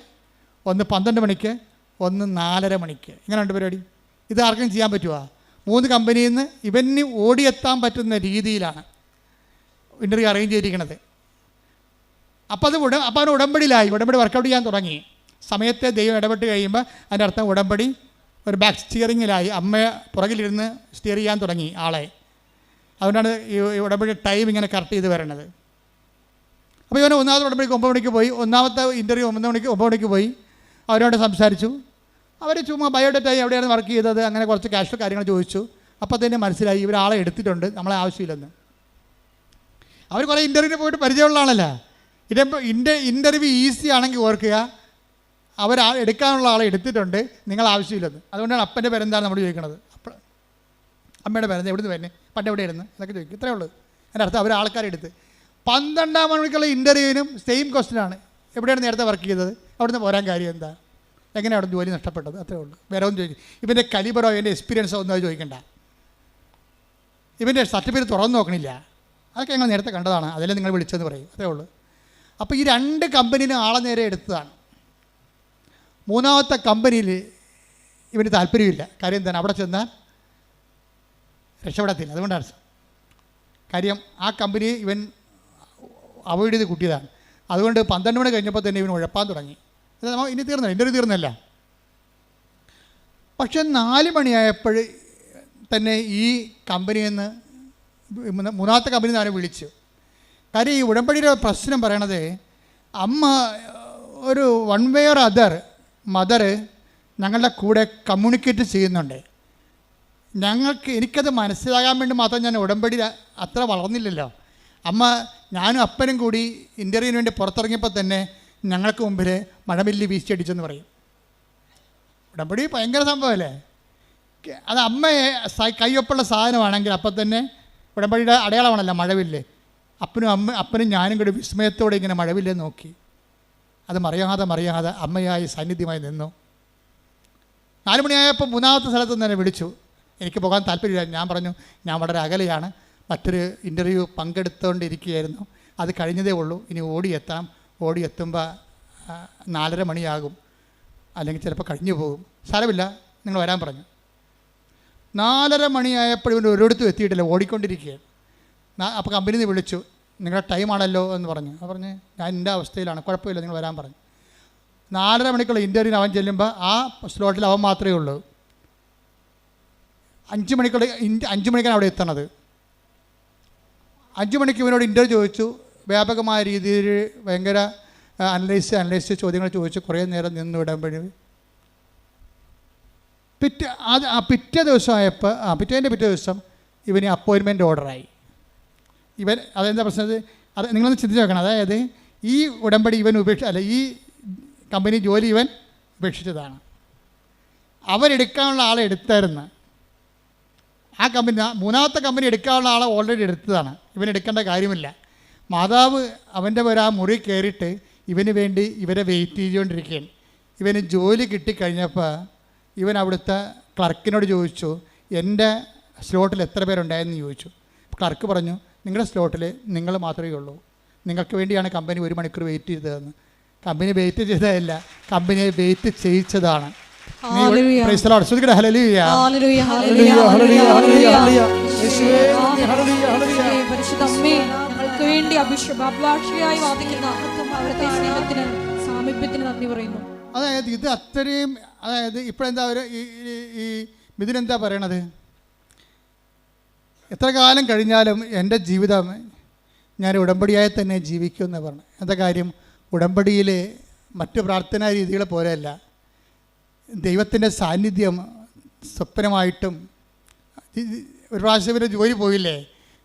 Speaker 1: ഒന്ന് 12 മണിക്ക്, ഒന്ന് 4:30 മണിക്ക്. ഇങ്ങനെയുണ്ട് പരിപാടി. ഇത് ആർക്കും ചെയ്യാൻ പറ്റുമോ? 3 കമ്പനിയിൽ നിന്ന് ഇവന് ഓടിയെത്താൻ പറ്റുന്ന രീതിയിലാണ് ഇൻ്റർവ്യൂ അറേഞ്ച് ചെയ്തിരിക്കുന്നത്. അപ്പോൾ അവൻ ഉടമ്പടിയിലായി, ഉടമ്പടി വർക്കൗട്ട് ചെയ്യാൻ തുടങ്ങി. സമയത്തെ ദൈവം ഇടപെട്ട് കഴിയുമ്പോൾ അതിൻ്റെ അർത്ഥം ഉടമ്പടി ഒരു ബാക്ക് സ്റ്റിയറിങ്ങിലായി. അമ്മ പുറകിലിരുന്ന് സ്റ്റിയർ ചെയ്യാൻ തുടങ്ങി ആളെ. അതുകൊണ്ടാണ് ഈ ഉടമ്പടി ടൈം ഇങ്ങനെ കറക്റ്റ് ചെയ്ത് വരണത്. അപ്പോൾ ഇവനെ ഒന്നാമത്തെ ഉടമ്പടിക്ക് 9 മണിക്ക് പോയി, ഒന്നാമത്തെ ഇൻ്റർവ്യൂ 9 മണിക്ക് പോയി. അവരോട് സംസാരിച്ചു. അവർ ചുമ്മാ ബയോഡേറ്റ എവിടെയാണ് വർക്ക് ചെയ്തത്, അങ്ങനെ കുറച്ച് ക്യാഷ് കാര്യങ്ങൾ ചോദിച്ചു. അപ്പോൾ തന്നെ മനസ്സിലായി ഇവരാളെ എടുത്തിട്ടുണ്ട്, നമ്മളെ ആവശ്യമില്ലെന്ന്. അവർ കുറേ ഇൻ്റർവ്യൂവിന് പോയിട്ട് പരിചയമുള്ള ആളല്ല. ഇൻ്റർവ്യൂ ഈസി ആണെങ്കിൽ ഓർക്കുക, എടുക്കാനുള്ള ആളെ എടുത്തിട്ടുണ്ട്, നിങ്ങൾ ആവശ്യമില്ലെന്ന്. അതുകൊണ്ടാണ് അപ്പൻ്റെ പേരെന്താണ് നമ്മൾ ചോദിക്കുന്നത്. അമ്മയുടെ പേരെന്താ, എവിടുന്ന് വരുന്നത്, പണ്ട് എവിടെയായിരുന്നു, അതൊക്കെ ചോദിക്കും. ഇത്രയേ ഉള്ളൂ. എൻ്റെ അർത്ഥം അവർ ആൾക്കാരെ എടുത്ത് 12 മണിക്കുള്ള ഇൻ്റർവ്യൂവിനും സെയിം ക്വസ്റ്റ്യനാണ്. എവിടെയാണ് നേരത്തെ വർക്ക് ചെയ്തത്, അവിടുന്ന് പോരാൻ കാര്യം എന്താ, എങ്ങനെയാണ് അവിടെ ജോലി നഷ്ടപ്പെട്ടത്, അത്രേ ഉള്ളൂ. വേറെ ഒന്നും ചോദിക്കും. ഇവൻ്റെ കലിബറോ ഇവൻ്റെ എക്സ്പീരിയൻസോ ഒന്നും അത് ചോദിക്കണ്ട. ഇവൻ്റെ സർട്ടിഫിക്കറ്റ് തുറന്ന് നോക്കണില്ല. അതൊക്കെ ഞങ്ങൾ നേരത്തെ കണ്ടതാണ്, അതിലെ നിങ്ങൾ വിളിച്ചെന്ന് പറയും, അത്രേ ഉള്ളൂ. അപ്പോൾ ഈ 2 കമ്പനിനും ആളെ നേരെ എടുത്തതാണ്. 3ാമത്തെ കമ്പനിയിൽ ഇവന് താല്പര്യമില്ല. കാര്യം എന്താണ്, അവിടെ ചെന്നാൽ രക്ഷപ്പെടത്തില്ല. അതുകൊണ്ടാണ് കാര്യം ആ കമ്പനി ഇവൻ അവോയ്ഡ് ചെയ്ത് കൂട്ടിയതാണ്. അതുകൊണ്ട് 12 മണി കഴിഞ്ഞപ്പോൾ തന്നെ ഇവൻ ഉഴപ്പാൻ തുടങ്ങി. ഇനി തീർന്നില്ല, ഇൻ്റർവ്യൂ തീർന്നല്ല. പക്ഷെ 4 മണിയായപ്പോൾ തന്നെ ഈ കമ്പനിയിൽ നിന്ന് 3ാമത്തെ കമ്പനിയിൽ നിന്ന് അവനെ വിളിച്ചു. കാര്യം ഈ ഉടമ്പടിയുടെ പ്രശ്നം പറയണത്, അമ്മ ഒരു one way or other mother ഞങ്ങളുടെ കൂടെ കമ്മ്യൂണിക്കേറ്റ് ചെയ്യുന്നുണ്ട്. എനിക്കത് മനസ്സിലാകാൻ വേണ്ടി മാത്രം ഞാൻ ഉടമ്പടി അത്ര വളർന്നില്ലല്ലോ. അമ്മ ഞാനും അപ്പനും കൂടി ഇൻ്റർവ്യൂവിന് വേണ്ടി പുറത്തിറങ്ങിയപ്പോൾ തന്നെ ഞങ്ങൾക്ക് മുമ്പിൽ മഴമില്ലി വീശിയടിച്ചെന്ന് പറയും. ഉടമ്പടി ഭയങ്കര സംഭവമല്ലേ. അത് അമ്മയെ കയ്യൊപ്പുള്ള സാധനമാണെങ്കിൽ അപ്പം തന്നെ ഉടമ്പടിയുടെ അടയാളമാണല്ലോ മഴവില്ല്. അപ്പനും ഞാനും കൂടി വിസ്മയത്തോടെ ഇങ്ങനെ മഴവില്ലെ നോക്കി. അത് മറിയാതെ അമ്മയായി സാന്നിധ്യമായി നിന്നു. 4 മണിയായപ്പോൾ 3ാമത്തെ സ്ഥലത്ത് നിന്ന് തന്നെ വിളിച്ചു. എനിക്ക് പോകാൻ താല്പര്യമില്ല. ഞാൻ പറഞ്ഞു ഞാൻ വളരെ അകലെയാണ്, മറ്റൊരു ഇൻ്റർവ്യൂ പങ്കെടുത്തുകൊണ്ടിരിക്കുകയായിരുന്നു, അത് കഴിഞ്ഞതേ ഉള്ളൂ, ഇനി ഓടിയെത്തുമ്പോൾ 4:30 മണിയാകും, അല്ലെങ്കിൽ ചിലപ്പോൾ കഴിഞ്ഞു പോകും, സാരമില്ല നിങ്ങൾ വരാൻ പറഞ്ഞു. 4:30 മണിയായപ്പോൾ ഇവൻ ഒരിടത്തും എത്തിയിട്ടില്ല, ഓടിക്കൊണ്ടിരിക്കുകയാണ്. അപ്പോൾ കമ്പനിയിൽ നിന്ന് വിളിച്ചു, നിങ്ങളുടെ ടൈമാണല്ലോ എന്ന് പറഞ്ഞു. അപ്പോൾ പറഞ്ഞ് ഞാൻ എൻ്റെ അവസ്ഥയിലാണ്, കുഴപ്പമില്ല നിങ്ങൾ വരാൻ പറഞ്ഞു. 4:30 മണിക്കുള്ള ഇൻ്റർവ്യൂവിന് അവൻ ചെല്ലുമ്പോൾ ആ സ്ലോട്ടിൽ അവൻ മാത്രമേ ഉള്ളൂ. 5 മണിക്കാണ് അവിടെ എത്തണത്. 5 മണിക്ക് ഇവനോട് ഇൻ്റർവ്യൂ ചോദിച്ചു. വ്യാപകമായ രീതിയിൽ ഭയങ്കര അനലൈസ് ചോദ്യങ്ങൾ ചോദിച്ചു. കുറേ നേരം നിന്ന് വിടുമ്പോഴേ പിറ്റേ ദിവസം ഇവന് അപ്പോയിൻമെൻറ്റ് ഓർഡറായി. അതെന്താ പ്രശ്നം, അത് നിങ്ങളൊന്ന് ചിന്തിച്ച് നോക്കണം. അതായത് ഈ ഉടമ്പടി ഈ കമ്പനി ജോലി ഇവൻ ഉപേക്ഷിച്ചതാണ്. അവരെടുക്കാനുള്ള ആളെ എടുത്തായിരുന്നു. ആ കമ്പനി 3ാമത്തെ കമ്പനി എടുക്കാനുള്ള ആളെ ഓൾറെഡി എടുത്തതാണ്. ഇവൻ എടുക്കേണ്ട കാര്യമില്ല. മാതാവ് അവൻ്റെ പേര് ആ മുറി കയറിയിട്ട് ഇവന് വേണ്ടി ഇവരെ വെയിറ്റ് ചെയ്തുകൊണ്ടിരിക്കുകയാണ്. ഇവന് ജോലി കിട്ടിക്കഴിഞ്ഞപ്പോൾ ഇവൻ അവിടുത്തെ ക്ലർക്കിനോട് ചോദിച്ചു, എൻ്റെ സ്ലോട്ടിൽ എത്ര പേരുണ്ടായെന്ന് ചോദിച്ചു. ക്ലർക്ക് പറഞ്ഞു, നിങ്ങളുടെ സ്ലോട്ടിൽ നിങ്ങൾ മാത്രമേ ഉള്ളൂ, നിങ്ങൾക്ക് വേണ്ടിയാണ് കമ്പനി 1 മണിക്കൂർ വെയിറ്റ് ചെയ്തതെന്ന്. കമ്പനി വെയിറ്റ് ചെയ്തതല്ല, കമ്പനിയെ വെയിറ്റ് ചെയ്യിച്ചതാണ്. അതായത് ഇത് അത്രയും, അതായത് ഇപ്പോഴെന്താ ഈ ഇതിനെന്താ പറയണത്, എത്ര കാലം കഴിഞ്ഞാലും എൻ്റെ ജീവിതം ഞാൻ ഉടമ്പടിയായി തന്നെ ജീവിക്കുമെന്ന് പറഞ്ഞു. എന്താ കാര്യം, ഉടമ്പടിയിൽ മറ്റ് പ്രാർത്ഥനാ രീതികളെ പോലെയല്ല. ദൈവത്തിൻ്റെ സാന്നിധ്യം സ്വപ്നമായിട്ടും. ഒരു പ്രാവശ്യം ഇവൻ്റെ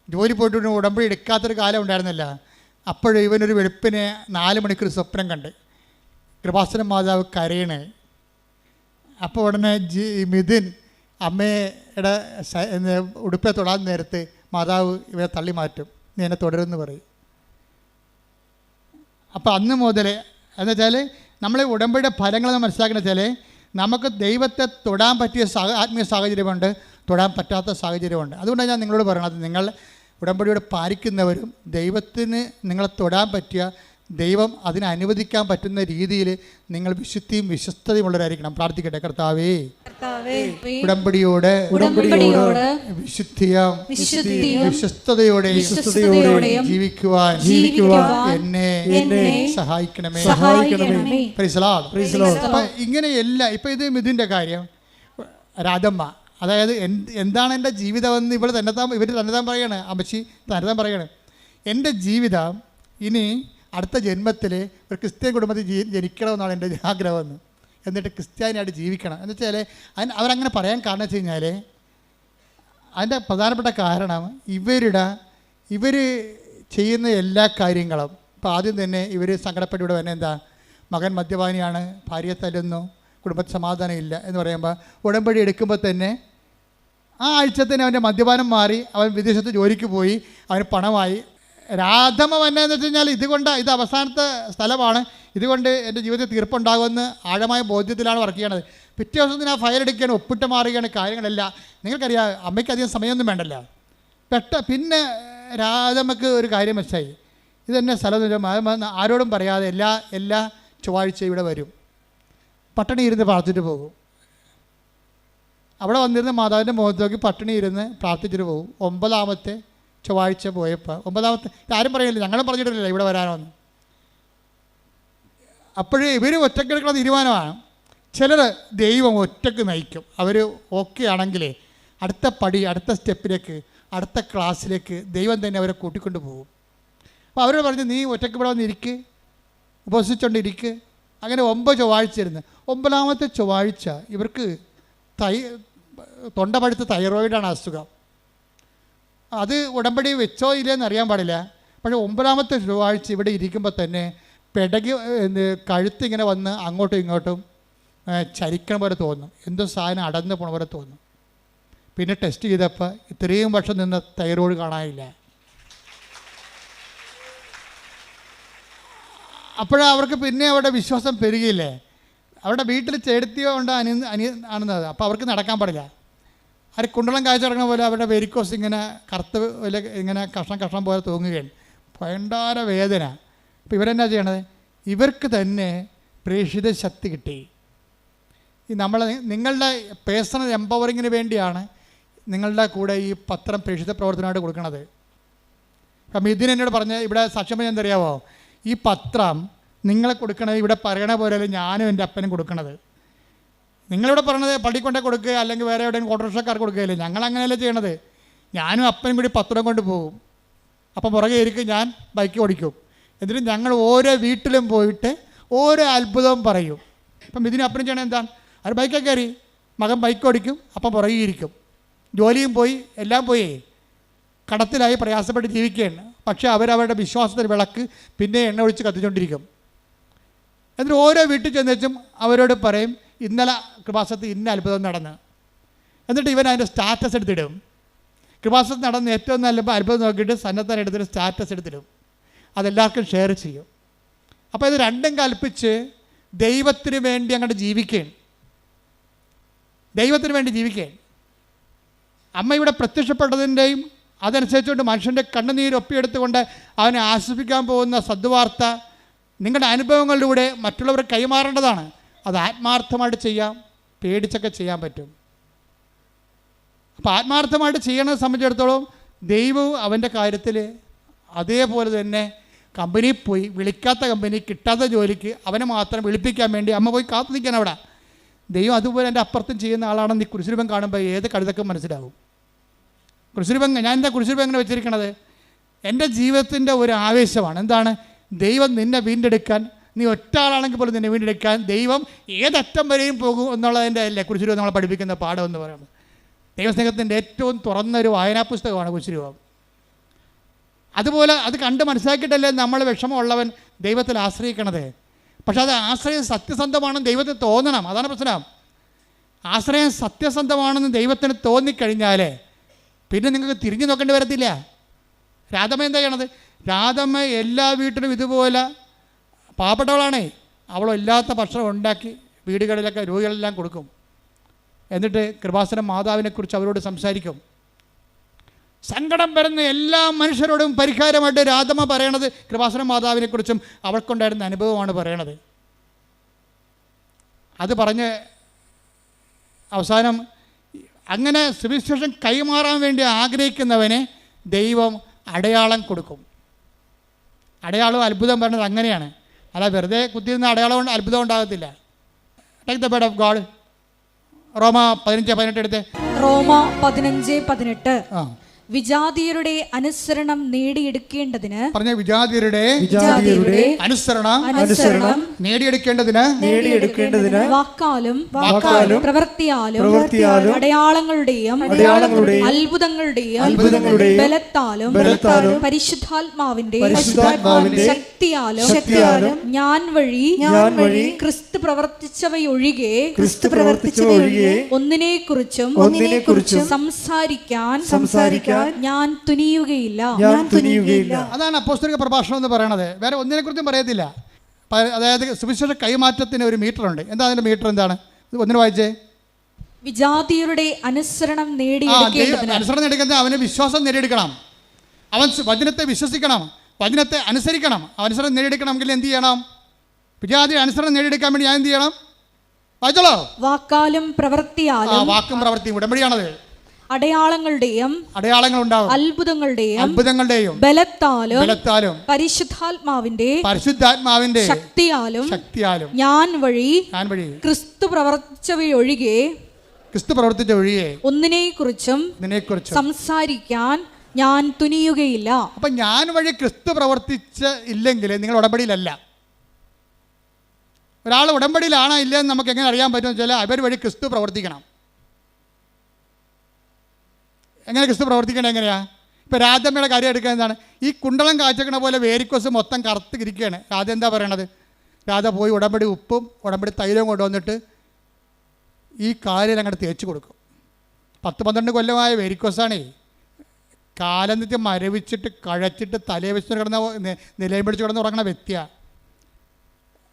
Speaker 1: ജോലി പോയിട്ട് ഉടമ്പടി എടുക്കാത്തൊരു കാലം ഉണ്ടായിരുന്നില്ല. അപ്പോഴും ഇവനൊരു വെളുപ്പിനെ 4 മണിക്കൂർ സ്വപ്നം കണ്ട് കൃപാസന മാതാവ് കരയണേ. അപ്പോൾ ഉടനെ മിഥുൻ അമ്മയുടെ ഉടുപ്പെ തൊടാൻ നേരത്ത് മാതാവ് ഇവരെ തള്ളി മാറ്റും, നീ എന്നെ തുടരുമെന്ന് പറയും. അപ്പോൾ അന്ന് മുതൽ എന്നുവെച്ചാൽ നമ്മൾ ഉടമ്പടിയുടെ ഫലങ്ങൾ മനസ്സിലാക്കുന്ന വെച്ചാൽ നമുക്ക് ദൈവത്തെ തൊടാൻ പറ്റിയ ആത്മീയ സാഹചര്യമുണ്ട്, തൊടാൻ പറ്റാത്ത സാഹചര്യമുണ്ട്. അതുകൊണ്ടാണ് ഞാൻ നിങ്ങളോട് പറയണത്, നിങ്ങൾ ഉടമ്പടിയോട് പാലിക്കുന്നവരും ദൈവത്തിന് നിങ്ങളെ തൊടാൻ പറ്റിയ ദൈവം അതിനെ അനുവദിക്കാൻ പറ്റുന്ന രീതിയിൽ നിങ്ങൾ വിശുദ്ധിയും വിശ്വസ്തതയുമുള്ളവരായിരിക്കണം. പ്രാർത്ഥിക്കട്ടെ. കർത്താവേ, ഉടമ്പടിയോട് വിശുദ്ധിയും വിശ്വസ്തതയോടെയും ജീവിക്കുവാൻ എന്നെ സഹായിക്കണമേ. Praise the Lord. അപ്പം ഇങ്ങനെയല്ല. ഇപ്പം ഇത് മിഥുൻ്റെ കാര്യം, രാധമ്മ, അതായത് എന്താണ് എൻ്റെ ജീവിതമെന്ന് ഇവർ തന്നെത്താൻ പറയാണ്. അമ്മച്ചി തന്നെത്താൻ പറയാണ്, എൻ്റെ ജീവിതം ഇനി അടുത്ത ജന്മത്തിൽ ഒരു ക്രിസ്ത്യൻ കുടുംബത്തിൽ ജനിക്കണമെന്നാണ് എൻ്റെ ആഗ്രഹമെന്ന്. എന്നിട്ട് ക്രിസ്ത്യാനിയായിട്ട് ജീവിക്കണം എന്ന് വെച്ചാൽ അവരങ്ങനെ പറയാൻ കാരണം വെച്ച് കഴിഞ്ഞാൽ അതിൻ്റെ പ്രധാനപ്പെട്ട കാരണം ഇവർ ചെയ്യുന്ന എല്ലാ കാര്യങ്ങളും. ഇപ്പോൾ ആദ്യം തന്നെ ഇവർ സങ്കടപ്പെട്ട് തന്നെ എന്താ, മകൻ മദ്യപാനിയാണ്, ഭാര്യയെ തല്ലുന്നു, കുടുംബത്തിൽ സമാധാനം ഇല്ല എന്ന് പറയുമ്പോൾ ഉടമ്പടി എടുക്കുമ്പോൾ തന്നെ ആ ആഴ്ച തന്നെ അവൻ്റെ മദ്യപാനം മാറി, അവൻ വിദേശത്ത് ജോലിക്ക് പോയി, അവന് പണമായി. രാധമ്മ വന്നതെന്ന് വെച്ച് കഴിഞ്ഞാൽ ഇത് അവസാനത്തെ സ്ഥലമാണ്, ഇതുകൊണ്ട് എൻ്റെ ജീവിതത്തിൽ തീർപ്പുണ്ടാകുമെന്ന് ആഴമായ ബോധ്യത്തിലാണ് വർക്ക് ചെയ്യണത്. പിറ്റേ ദിവസം ആ ഫയൽ എടുക്കുകയാണ്, ഒപ്പിട്ട് മാറുകയാണ് കാര്യങ്ങളെല്ലാം. നിങ്ങൾക്കറിയാം, അമ്മയ്ക്ക് അധികം സമയമൊന്നും വേണ്ടല്ലോ. പിന്നെ രാധമ്മക്ക് ഒരു കാര്യം മനസ്സിലായി, ഇതെന്നെ സ്ഥലം ആരോടും പറയാതെ എല്ലാ ചൊവ്വാഴ്ച ഇവിടെ വരും, പട്ടിണി ഇരുന്ന് പ്രാർത്ഥിച്ചിട്ട് പോകും. അവിടെ വന്നിരുന്ന് മാതാവിൻ്റെ മുഖത്ത് നോക്കി പട്ടിണി ഇരുന്ന് പ്രാർത്ഥിച്ചിട്ട് പോകും. 9ാമത്തെ ചൊവ്വാഴ്ച പോയപ്പോൾ, 9ാമത്തെ ആരും പറയില്ല, ഞങ്ങളും പറഞ്ഞിട്ടില്ല ഇവിടെ വരാനോന്ന്. അപ്പോഴേ ഇവർ ഒറ്റക്കെടുക്കുന്ന തീരുമാനമാണ്. ചിലർ ദൈവം ഒറ്റക്ക് നയിക്കും. അവർ ഓക്കെ ആണെങ്കിലേ അടുത്ത പടി, അടുത്ത സ്റ്റെപ്പിലേക്ക്, അടുത്ത ക്ലാസ്സിലേക്ക് ദൈവം തന്നെ അവരെ കൂട്ടിക്കൊണ്ട് പോകും. അപ്പോൾ അവരോട് പറഞ്ഞു, നീ ഒറ്റക്ക് ഇവിടെ വന്നിരിക്ക്, ഉപസിച്ചുകൊണ്ടിരിക്ക്. അങ്ങനെ 9 ചൊവ്വാഴ്ച ഇരുന്ന് 9ാമത്തെ ചൊവ്വാഴ്ച ഇവർക്ക് തൊണ്ട പഴുത്ത് തൈറോയിഡാണ് അസുഖം. അത് ഉടമ്പടി വെച്ചോ ഇല്ലയെന്ന് അറിയാൻ പാടില്ല. പക്ഷേ 9ാമത്തെ ചൊവ്വാഴ്ച ഇവിടെ ഇരിക്കുമ്പോൾ തന്നെ കഴുത്ത് ഇങ്ങനെ വന്ന് അങ്ങോട്ടും ഇങ്ങോട്ടും ചരിക്കണ പോലെ തോന്നും, എന്തോ സാധനം അടന്ന് പോണ പോലെ തോന്നും. പിന്നെ ടെസ്റ്റ് ചെയ്തപ്പോൾ ഇത്രയും വർഷം നിന്ന് തൈറോയ്ഡ് കാണാനില്ല. അപ്പോഴവർക്ക് പിന്നെ അവിടെ വിശ്വാസം പെരുകിയില്ലേ. അവരുടെ വീട്ടിൽ ചേടത്തിയോ ഉണ്ട് ആണെന്നത്. അപ്പോൾ അവർക്ക് നടക്കാൻ പാടില്ല. അവർ കുണ്ടളം കാഴ്ച തുടങ്ങുന്ന പോലെ അവരുടെ വെരിക്കോസ് ഇങ്ങനെ കറുത്ത് ഇങ്ങനെ കഷ്ണം പോലെ തൂങ്ങുകയാണ്, ഭയങ്കര വേദന. അപ്പോൾ ഇവരെന്നാ ചെയ്യണത്, ഇവർക്ക് തന്നെ പ്രേക്ഷിത ശക്തി കിട്ടി. നിങ്ങളുടെ പേഴ്സണൽ എംപവറിങ്ങിന് വേണ്ടിയാണ് നിങ്ങളുടെ കൂടെ ഈ പത്രം പ്രേക്ഷിത പ്രവർത്തനമായിട്ട് കൊടുക്കുന്നത്. അപ്പം ഇതിനെന്നോട് പറഞ്ഞ് ഇവിടെ സാക്ഷ്യം പറഞ്ഞാൽ എന്തറിയാമോ, ഈ പത്രം നിങ്ങളെ കൊടുക്കണത് ഇവിടെ പറയണ പോലെയല്ല ഞാനും എൻ്റെ അപ്പനും കൊടുക്കണത്. നിങ്ങളിവിടെ പറഞ്ഞത് പള്ളിക്കൊണ്ടേ കൊടുക്കുക, അല്ലെങ്കിൽ വേറെ എവിടെയും ഓട്ടോറിക്ഷക്കാർ കൊടുക്കുകയില്ലേ. ഞങ്ങളങ്ങനെയല്ല ചെയ്യണത്. ഞാനും അപ്പനും കൂടി പത്രം കൊണ്ട് പോകും. അപ്പം പുറകെ ഇരിക്കും, ഞാൻ ബൈക്ക് ഓടിക്കും. എന്നിട്ട് ഞങ്ങൾ ഓരോ വീട്ടിലും പോയിട്ട് ഓരോ അത്ഭുതവും പറയും. ഇപ്പം ഇതിന് അപ്പനും ചെയ്യണം എന്താണ്, അവർ ബൈക്കൊക്കെ കയറി, മകൻ ബൈക്ക് ഓടിക്കും, അപ്പം പുറകെ ഇരിക്കും. ജോലിയും പോയി, എല്ലാം പോയി, കടത്തിലായി പ്രയാസപ്പെട്ട് ജീവിക്കുകയാണ്. പക്ഷേ അവരവരുടെ വിശ്വാസത്തിന് വിളക്ക് പിന്നെ എണ്ണ ഒഴിച്ച് കത്തിച്ചുകൊണ്ടിരിക്കും. എന്നിട്ട് ഓരോ വീട്ടിൽ ചെന്നുവെച്ചും അവരോട് പറയും, ഇന്നലെ കൃപാസനത്തിൽ ഇന്ന അത്ഭുതം നടന്ന്. എന്നിട്ട് ഇവൻ അതിൻ്റെ സ്റ്റാറ്റസ് എടുത്തിടും. കൃപാസനത്തിൽ നടന്ന് ഏറ്റവും നല്ല അത്ഭുതം നോക്കിയിട്ട് സന്നദ്ധന എടുത്തിട്ട് സ്റ്റാറ്റസ് എടുത്തിടും. അതെല്ലാവർക്കും ഷെയർ ചെയ്യും. അപ്പോൾ ഇത് രണ്ടും കൽപ്പിച്ച് ദൈവത്തിന് വേണ്ടി അങ്ങോട്ട് ജീവിക്കുകയാണ്. ദൈവത്തിന് വേണ്ടി ജീവിക്കുകയാണ്. അമ്മ ഇവിടെ പ്രത്യക്ഷപ്പെട്ടതിൻ്റെയും അതനുസരിച്ചുകൊണ്ട് മനുഷ്യൻ്റെ കണ്ണുനീര് ഒപ്പിയെടുത്തുകൊണ്ട് അവനെ ആശ്വസിപ്പിക്കാൻ പോകുന്ന സദ്വാർത്ത നിങ്ങളുടെ അനുഭവങ്ങളിലൂടെ മറ്റുള്ളവർ കൈമാറേണ്ടതാണ്. അത് ആത്മാർത്ഥമായിട്ട് ചെയ്യാം, പേടിച്ചൊക്കെ ചെയ്യാൻ പറ്റും. അപ്പോൾ ആത്മാർത്ഥമായിട്ട് ചെയ്യണത് സംബന്ധിച്ചിടത്തോളം ദൈവവും അവൻ്റെ കാര്യത്തിൽ അതേപോലെ തന്നെ കമ്പനിയിൽ പോയി, വിളിക്കാത്ത കമ്പനി, കിട്ടാത്ത ജോലിക്ക് അവനെ മാത്രം വിളിപ്പിക്കാൻ വേണ്ടി അമ്മ പോയി കാത്തു നിൽക്കാൻ അവിടെ. ദൈവം അതുപോലെ എൻ്റെ അപ്പുറത്തും ചെയ്യുന്ന ആളാണെന്ന് ഈ കുരിശുരൂപം കാണുമ്പോൾ ഏത് കഴുതൊക്കെ മനസ്സിലാവും. കുരിശുരൂപം ഞാൻ എന്താ കുരിശുരൂപം എങ്ങനെ വെച്ചിരിക്കണത്, എൻ്റെ ജീവിതത്തിൻ്റെ ഒരു ആവേശമാണ്. എന്താണ്, ദൈവം നിന്നെ വീണ്ടെടുക്കാൻ, നീ ഒറ്റ ആളാണെങ്കിൽ പോലും നിന്നെ വീണ്ടെടുക്കാൻ ദൈവം ഏതറ്റം വരെയും പോകും എന്നുള്ളതിൻ്റെ അല്ലേ കുരിശുരൂപം നമ്മളെ പഠിപ്പിക്കുന്ന പാഠം എന്ന് പറയുന്നത്. ദൈവസ്നേഹത്തിൻ്റെ ഏറ്റവും തുറന്നൊരു വായനാ പുസ്തകമാണ് കുരിശുരൂപം. അതുപോലെ അത് കണ്ട് മനസ്സിലാക്കിയിട്ടല്ലേ നമ്മൾ വിഷമമുള്ളവൻ ദൈവത്തിൽ ആശ്രയിക്കണത്. പക്ഷെ അത് ആശ്രയം സത്യസന്ധമാണെന്ന് ദൈവത്തിന് തോന്നണം. അതാണ് പ്രശ്നം. ആശ്രയം സത്യസന്ധമാണെന്ന് ദൈവത്തിന് തോന്നിക്കഴിഞ്ഞാൽ പിന്നെ നിങ്ങൾക്ക് തിരിഞ്ഞു നോക്കേണ്ടി വരത്തില്ല. രാധമ്മ എന്താ ചെയ്യണത്, രാധമ്മ എല്ലാ വീട്ടിലും ഇതുപോലെ പാവപ്പെട്ടവളാണേ, അവളില്ലാത്ത ഭക്ഷണം ഉണ്ടാക്കി വീടുകളിലൊക്കെ രോഗികളെല്ലാം കൊടുക്കും. എന്നിട്ട് കൃപാസന മാതാവിനെക്കുറിച്ച് അവരോട് സംസാരിക്കും. സങ്കടം വരുന്ന എല്ലാ മനുഷ്യരോടും പരിഹാരമായിട്ട് രാധമ്മ പറയണത് കൃപാസന മാതാവിനെക്കുറിച്ചും അവൾക്കുണ്ടായിരുന്ന അനുഭവമാണ് പറയണത്. അത് പറഞ്ഞ് അവസാനം അങ്ങനെ സുവിശേഷം കൈമാറാൻ വേണ്ടി ആഗ്രഹിക്കുന്നവന് ദൈവം അടയാളം കൊടുക്കും. അടയാളവും അത്ഭുതം പറയുന്നത് അങ്ങനെയാണ്. അല്ല വെറുതെ കുത്തിയിരുന്ന അടയാളം കൊണ്ട് അത്ഭുതം ഉണ്ടാകത്തില്ല. Take the word of God. റോമ 15:18 എടുത്ത്.
Speaker 3: റോമ 15:18. വിജാതിയരുടെ അനുസരണം നേടിയെടുക്കേണ്ടതിന്
Speaker 1: പറഞ്ഞ വിജാതിയരുടെ അനുസരണം നേടിയെടുക്കേണ്ടതിന്
Speaker 3: വാക്കാലും പ്രവൃത്തിയാലും അടയാളങ്ങളുടെയും അത്ഭുതങ്ങളുടെയും ബലത്താലും പരിശുദ്ധാത്മാവിന്റെ ശക്തിയാലും ഞാൻ വഴി ക്രിസ്തു പ്രവർത്തിച്ചവയൊഴികെ ഒന്നിനെക്കുറിച്ചും സംസാരിക്കാൻ ഞാൻ തുനിയുകയില്ല.
Speaker 1: അതാണ് അപ്പോസ്തലിക പ്രഭാഷണം എന്ന് പറയുന്നത്. വേറെ ഒന്നിനെക്കുറിച്ചും പറയത്തില്ല. അതായത് സുവിശേഷ കൈമാറ്റത്തിന് ഒരു മീറ്റർ ഉണ്ട്. എന്താ അതിന്റെ മീറ്റർ? എന്താണ്? ഒന്നിന് വായിച്ചേ.
Speaker 3: വിജാതിയരുടെ അനുസരണം നേടിയെടുക്കേണ്ടതിന്
Speaker 1: അവന് വിശ്വാസം നേടിയെടുക്കണം. അവൻ വചനത്തെ വിശ്വസിക്കണം, വചനത്തെ അനുസരിക്കണം. അനുസരണം നേടിയെടുക്കണമെങ്കിൽ എന്ത് ചെയ്യണം? വിജാതിയുടെ അനുസരണം നേടിയെടുക്കാൻ വേണ്ടി ഞാൻ എന്ത് ചെയ്യണം? വായിച്ചോളൂ.
Speaker 3: വാക്കാലും പ്രവൃത്തിയാലും.
Speaker 1: വാക്കും പ്രവൃത്തിയും ഉടമ്പടിയാണത്.
Speaker 3: അടയാളങ്ങളുടെയും അത്ഭുതങ്ങളുടെയും ബലത്താലും പരിശുദ്ധാത്മാവിന്റെ ശക്തിയാലും ഞാൻ വഴി ക്രിസ്തു പ്രവർത്തിച്ചവയൊഴികെ ഒന്നിനെക്കുറിച്ചും സംസാരിക്കാൻ ഞാൻ തുനിയുകയില്ല.
Speaker 1: അപ്പൊ ഞാൻ വഴി ക്രിസ്തു പ്രവർത്തിച്ചില്ലെങ്കിൽ നിങ്ങൾ ഉടമ്പടിയിലല്ല. ഒരാൾ ഉടമ്പടിയിലാണോ ഇല്ലെന്ന് നമുക്ക് എങ്ങനെ അറിയാൻ പറ്റുമെന്ന് വെച്ചാൽ അവർ വഴി ക്രിസ്തു പ്രവർത്തിക്കണം. എങ്ങനെ ക്രിസ്തു പ്രവർത്തിക്കേണ്ടത് എങ്ങനെയാണ്? ഇപ്പോൾ രാധമ്മയുടെ കാര്യം എടുക്കുക. എന്താണ്? ഈ കുണ്ടളം കാച്ചക്കണ പോലെ വേരിക്കോസ് മൊത്തം കറുത്ത് ഇരിക്കുകയാണ്. രാധ എന്താ പറയണത്? രാധ പോയി ഉടമ്പടി ഉപ്പും ഉടമ്പടി തൈലവും കൊണ്ടുവന്നിട്ട് ഈ കാലിൽ അങ്ങോട്ട് തേച്ച് കൊടുക്കും. 10-12 കൊല്ലമായ വേരിക്കോസാണേ. കാലനിത്യം മരവിച്ചിട്ട് കഴച്ചിട്ട് തലയെ വെച്ച് കിടന്ന നിലയം പിടിച്ച് കിടന്ന് ഉറങ്ങണ വ്യക്തിയാണ്.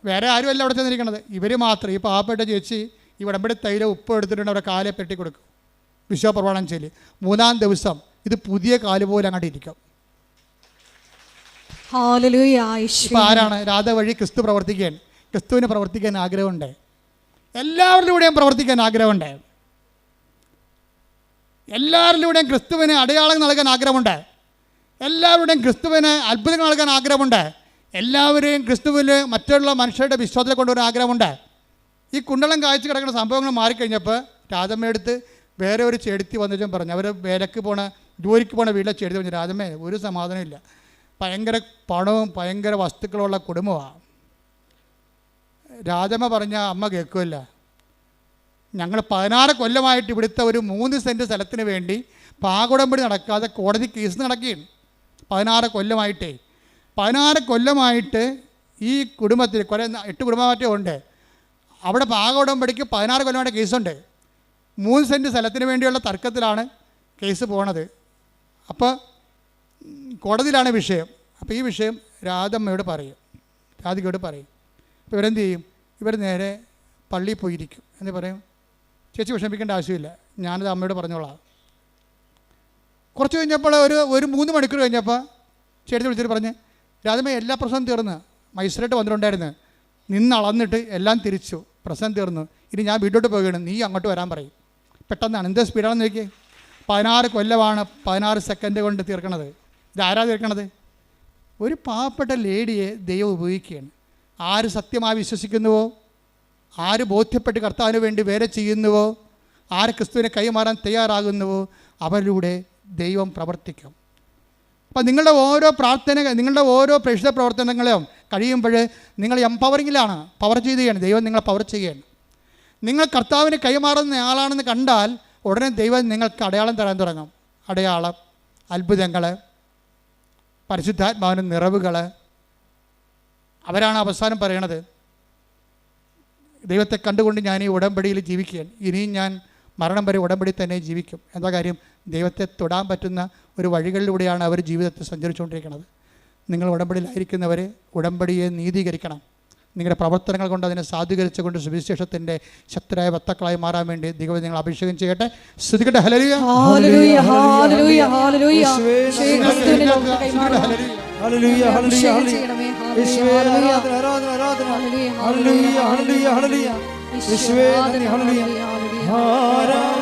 Speaker 1: വേറെ ആരുമല്ല അവിടെ ചെന്നിരിക്കണത്. ഇവർ മാത്രം. ഈ പാവപ്പെട്ട ചേച്ചി ഈ ഉടമ്പടി തൈലം ഉപ്പ് എടുത്തിട്ടുണ്ട് അവരുടെ കാലെ പെട്ടി കൊടുക്കും. വിശ്വപ്രമാണം ചൊല്ലി 3-ാം ദിവസം ഇത് പുതിയ കാല് പോലെ അങ്ങോട്ട് ഇരിക്കും. ഇപ്പം ആരാണ്? രാധ വഴി ക്രിസ്തു പ്രവർത്തിക്കാൻ, ക്രിസ്തുവിന് പ്രവർത്തിക്കാൻ ആഗ്രഹമുണ്ട്. എല്ലാവരിലൂടെയും പ്രവർത്തിക്കാൻ ആഗ്രഹമുണ്ട്. എല്ലാവരിലൂടെയും ക്രിസ്തുവിന് അടയാളം നൽകാൻ ആഗ്രഹമുണ്ട്. എല്ലാവരുടെയും ക്രിസ്തുവിന് അത്ഭുതങ്ങൾ നൽകാൻ ആഗ്രഹമുണ്ട്. എല്ലാവരെയും ക്രിസ്തുവിൽ മറ്റുള്ള മനുഷ്യരുടെ വിശ്വാസത്തെ കൊണ്ടുവരാൻ ആഗ്രഹമുണ്ട്. ഈ കുണ്ടളം കാഴ്ച കിടക്കുന്ന സംഭവങ്ങൾ മാറിക്കഴിഞ്ഞപ്പോൾ രാധമ്മയെടുത്ത് വേറെ ഒരു ചെടുത്തി വന്നിട്ടും പറഞ്ഞു. അവർ വേലക്ക് ജോലിക്ക് പോണ വീട്ടിലെ ചെടുത്തി പറഞ്ഞു, രാധമ്മേ ഒരു സമാധാനമില്ല, ഭയങ്കര പണവും ഭയങ്കര വസ്തുക്കളുള്ള കുടുംബമാണ്. രാധമ്മ പറഞ്ഞ അമ്മ കേൾക്കുമല്ല, ഞങ്ങൾ 16 കൊല്ലമായിട്ട് ഇവിടുത്തെ ഒരു 3 സെൻറ്റ് സ്ഥലത്തിന് വേണ്ടി പാകുടമ്പടി നടക്കാതെ കോടതി കേസ് നടക്കുകയാണ്. 16 കൊല്ലമായിട്ട് ഈ കുടുംബത്തിൽ 8 കുടുംബമാറ്റേ ഉണ്ട്. അവിടെ പാകുടമ്പടിക്ക് 16 കൊല്ലമായിട്ട് കേസുണ്ട്. 3 സെൻറ്റ് സ്ഥലത്തിന് വേണ്ടിയുള്ള തർക്കത്തിലാണ് കേസ് പോണത്. അപ്പോൾ കോടതിയിലാണ് വിഷയം. അപ്പോൾ ഈ വിഷയം രാധമ്മയോട് പറയും, രാധികയോട് പറയും. അപ്പോൾ ഇവരെന്ത് ചെയ്യും? ഇവർ നേരെ പള്ളിയിൽ പോയിരിക്കും. എന്ന് പറയും, ചേച്ചി വിഷമിക്കേണ്ട ആവശ്യമില്ല, ഞാനത് അമ്മയോട് പറഞ്ഞോളാം. കുറച്ച് കഴിഞ്ഞപ്പോൾ ഒരു 3 മണിക്കൂർ കഴിഞ്ഞപ്പോൾ ചേച്ചി വിളിച്ചിട്ട് പറഞ്ഞ്, രാധമ്മ എല്ലാ പ്രശ്നവും തീർന്ന്, മജിസ്ട്രേറ്റ് വന്നിട്ടുണ്ടായിരുന്നു, നിന്നളന്നിട്ട് എല്ലാം തിരിച്ചു, പ്രശ്നം തീർന്നു, ഇനി ഞാൻ വീട്ടിലോട്ട് പോവുകയാണ്, നീ അങ്ങോട്ട് വരാൻ പറയും. പെട്ടെന്നാണ്. എന്ത് സ്പീഡാണെന്ന് നോക്കിയേ. 16 കൊല്ലമാണ് 16 സെക്കൻഡ് കൊണ്ട് തീർക്കണത്. ഇതാരാ തീർക്കണത്? ഒരു പാവപ്പെട്ട ലേഡിയെ ദൈവം ഉപയോഗിക്കുകയാണ്. ആര് സത്യമായി വിശ്വസിക്കുന്നുവോ, ആര് ബോധ്യപ്പെട്ട് കർത്താവിന് വേണ്ടി വേറെ ചെയ്യുന്നുവോ, ആര് ക്രിസ്തുവിനെ കൈമാറാൻ തയ്യാറാകുന്നുവോ അവരിലൂടെ ദൈവം പ്രവർത്തിക്കും. അപ്പം നിങ്ങളുടെ ഓരോ നിങ്ങളുടെ ഓരോ പ്രേക്ഷിത പ്രവർത്തനങ്ങളും കഴിയുമ്പോൾ നിങ്ങൾ എംപവറിങ്ങിലാണ്, പവർ ചെയ്യുകയാണ്. ദൈവം നിങ്ങളെ പവർ ചെയ്യുകയാണ്. നിങ്ങൾ കർത്താവിന് കൈമാറുന്ന ആളാണെന്ന് കണ്ടാൽ ഉടനെ ദൈവം നിങ്ങൾക്ക് അടയാളം തരാൻ തുടങ്ങും. അടയാളം, അത്ഭുതങ്ങൾ, പരിശുദ്ധാത്മാവിൻ്റെ നിറവുകൾ. അവരാണ് അവസാനം പറയണത്, ദൈവത്തെ കണ്ടുകൊണ്ട് ഞാൻ ഈ ഉടമ്പടിയിൽ ജീവിക്കുകയാണ്, ഇനിയും ഞാൻ മരണം വരെ ഉടമ്പടി തന്നെ ജീവിക്കും. എന്താ കാര്യം? ദൈവത്തെ തൊടാൻ പറ്റുന്ന ഒരു വഴികളിലൂടെയാണ് അവർ ജീവിതത്തെ സഞ്ചരിച്ചുകൊണ്ടിരിക്കുന്നത്. നിങ്ങൾ ഉടമ്പടിയിലായിരിക്കുന്നവർ ഉടമ്പടിയെ നീതീകരിക്കണം, നിങ്ങളുടെ പ്രവർത്തനങ്ങൾ കൊണ്ട് അതിനെ സാധൂകരിച്ചുകൊണ്ട് സുവിശേഷത്തിൻ്റെ ശക്തരായ വക്താക്കളായി മാറാൻ വേണ്ടി ദൈവം നിങ്ങൾ അഭിഷേകം ചെയ്യട്ടെ. സ്തുതിക്കട്ടെ. ഹല്ലേലൂയ,
Speaker 3: ഹല്ലേലൂയ, ഹല്ലേലൂയ, ഹല്ലേലൂയ. യേശുവിനെ നമുക്ക് കൈമാറാം.
Speaker 2: ഹല്ലേലൂയ, ഹല്ലേലൂയ,
Speaker 3: ചെയ്യണമേ.
Speaker 2: യേശുവേ ആരാധന, ആരാധന, ആരാധന. ഹല്ലേലൂയ, ഹല്ലേലൂയ, ഹല്ലേലൂയ. യേശുവേ നന്ദി. ഹല്ലേലൂയ, ആരാധന,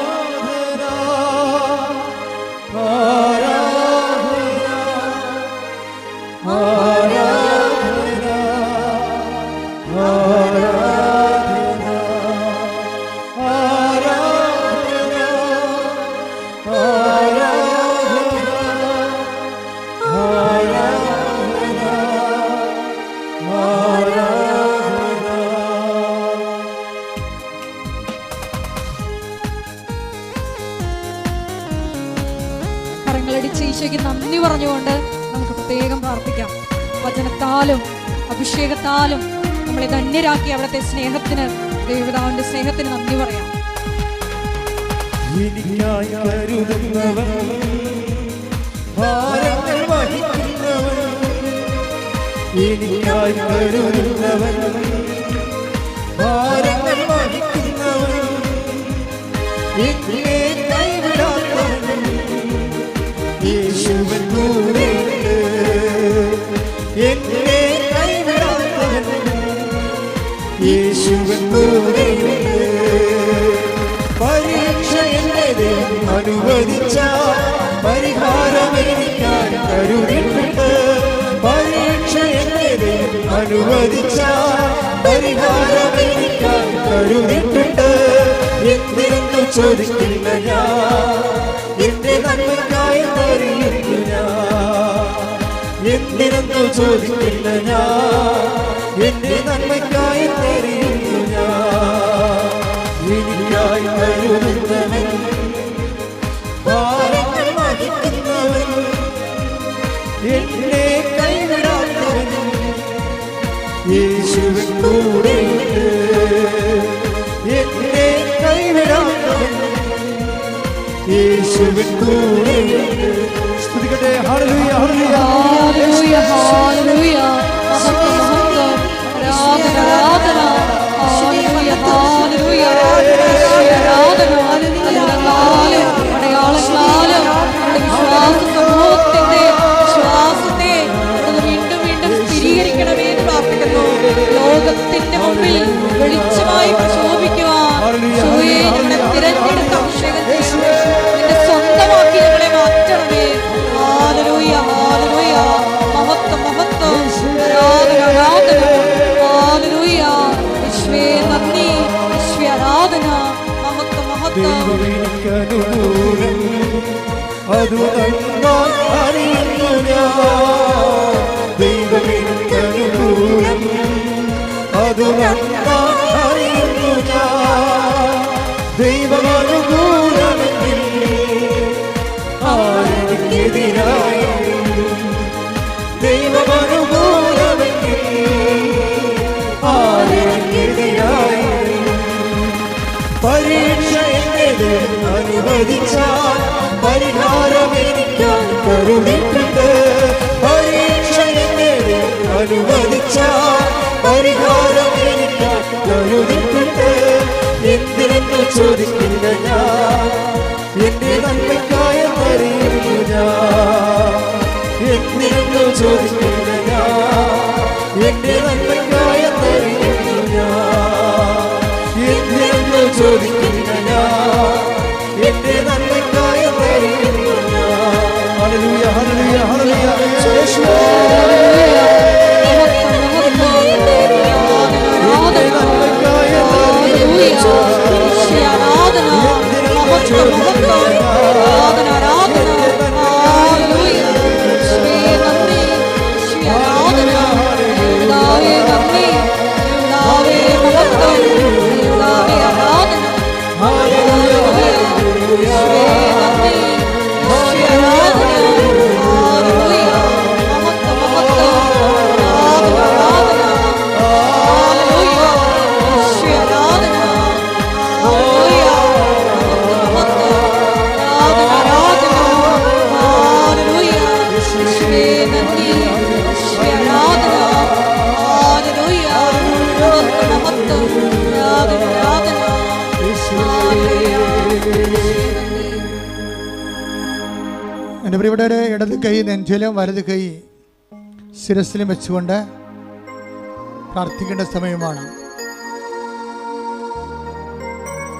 Speaker 3: കരങ്ങളടിച്ച് ഈശോയ്ക്ക് നന്ദി പറഞ്ഞുകൊണ്ട് നമുക്ക് പ്രത്യേകം പ്രാർത്ഥിക്കാം. വചനത്താലും അഭിഷേകത്താലും നമ്മളെ ധന്യരാക്കി അവിടുത്തെ സ്നേഹത്തിന്, ദൈവപിതാവിന്റെ സ്നേഹത്തിന് നന്ദി പറയാം.
Speaker 2: എനിക്കായി കരുതുന്നവൻ, ഭാരങ്ങൾ വഹിക്കുന്നവൻ, എനിക്കായി കരുതുന്നവൻ, ഭാരങ്ങൾ വഹിക്കുന്നവൻ, എന്നെ കൈവിടാത്തവൻ, യേശുവിൻ കൂടെയുണ്ട്. എന്നെ കൈവിടാത്തവൻ, യേശുവിൻ കൂടെയുണ്ട്. പരീക്ഷ എന്നെ അനുവദിച്ച പരിഹാരമേനിക്കാൻ കരുതിട്ടുണ്ട്. പരീക്ഷ എന്നെ അനുവദിച്ച പരിഹാരമേനിക്കാൻ കരുതിട്ടുണ്ട്. എന്തിനെന്നു ചോദിക്കില്ല ഞാൻ, എന്റെ നന്മയ്ക്കായി തരുന്നു ഞാൻ. എന്തിനെന്നു ചോദിക്കില്ല ഞാൻ, എന്റെ നന്മയ്ക്കായി തരുന്നു ഞാൻ. എനിക്കായി കരുതുന്നവൻ, ഭാരങ്ങൾ വഹിക്കുന്നവൻ, എന്നെ കൈവിടാത്തവൻ, യേശുവിൻ കൂടെയുണ്ട്. എന്നെ കൈവിടാത്തവൻ, യേശുവിൻ കൂടെയുണ്ട്. സ്തുതിക്കട്ടെ. ഹല്ലേലൂയ, ഹല്ലേലൂയ,
Speaker 3: ഹല്ലേലൂയ, ഹല്ലേലൂയ. മഹത്വം, മഹത്വം. ആരാധന, ആരാധന. ഹല്ലേലൂയ, ഹല്ലേലൂയ. ആരാധന. അത്ഭുതങ്ങളാലും അടയാളങ്ങളാലും നമ്മുടെ വിശ്വാസ സമൂഹത്തിന്റെ വിശ്വാസത്തെ അത് വീണ്ടും വീണ്ടും സ്ഥിരീകരിക്കണമേ എന്ന് പ്രാർത്ഥിക്കുന്നു. ലോകത്തിന്റെ മുമ്പിൽ വെളിച്ചമായി പ്രശോഭിക്കുവാൻ യേശുവേ ഞങ്ങളെ തിരഞ്ഞെടുത്ത അഭിഷേകം ചെയ്യണമേ. നിന്റെ സ്വന്തമാക്കി ഞങ്ങളെ മാറ്റണമേ. ഹല്ലേലൂയ, ഹല്ലേലൂയ. മഹത്വം, മഹത്വം. ആരാധന, ആരാധന. ഹല്ലേലൂയ. യേശുവേ നന്ദി, യേശുവേ ആരാധന. മഹത്വം, മഹത്വം.
Speaker 2: ദൈവമെനിക്കനുകൂലം, അതു നന്നായി അറിയുന്നു ഞാൻ. ദൈവമെനിക്കനുകൂലം, അതു നന്നായി അറിയുന്നു ഞാൻ. ദൈവമനുകൂലമെങ്കിൽ ആരെനിക്കെതിരായി, ദൈവമനുകൂലമെങ്കിൽ ആരെനിക്കെതിരായി. പരീക്ഷ എന്നെ അനുവദിച്ചാൽ പരിഹാരമേനിക്കാൻ കരുതിട്ടുണ്ട്. പരീക്ഷ എന്നെ അനുവദിച്ചാൽ പരിഹാരമേനിക്കാൻ കരുതിട്ടുണ്ട്. എന്തിനെന്നു ചോദിക്കില്ല ഞാൻ, എന്റെ നന്മയ്ക്കായ അറിയുന്നു ഞാൻ. എന്തിനെന്നു ചോദിക്കില്ല ഞാൻ, എന്റെ നന്മയ്ക്കായ അറിയുന്നു ഞാൻ. എന്തിനെന്നു ചോദിക്കില്ല ഞാൻ, എന്റെ നന്മയ്ക്കായ അറിയുന്നു ഞാൻ. ഹല്ലേലൂയ, ഹല്ലേലൂയ, ഹല്ലേലൂയ. യേശുവേ
Speaker 3: ആരാധന, ആരാധന.
Speaker 1: ഇവിടെ ഇടത് കൈ നെഞ്ചിലും വലത് കൈ ശിരസിലും വെച്ചുകൊണ്ട് പ്രാർത്ഥിക്കേണ്ട സമയമാണ്.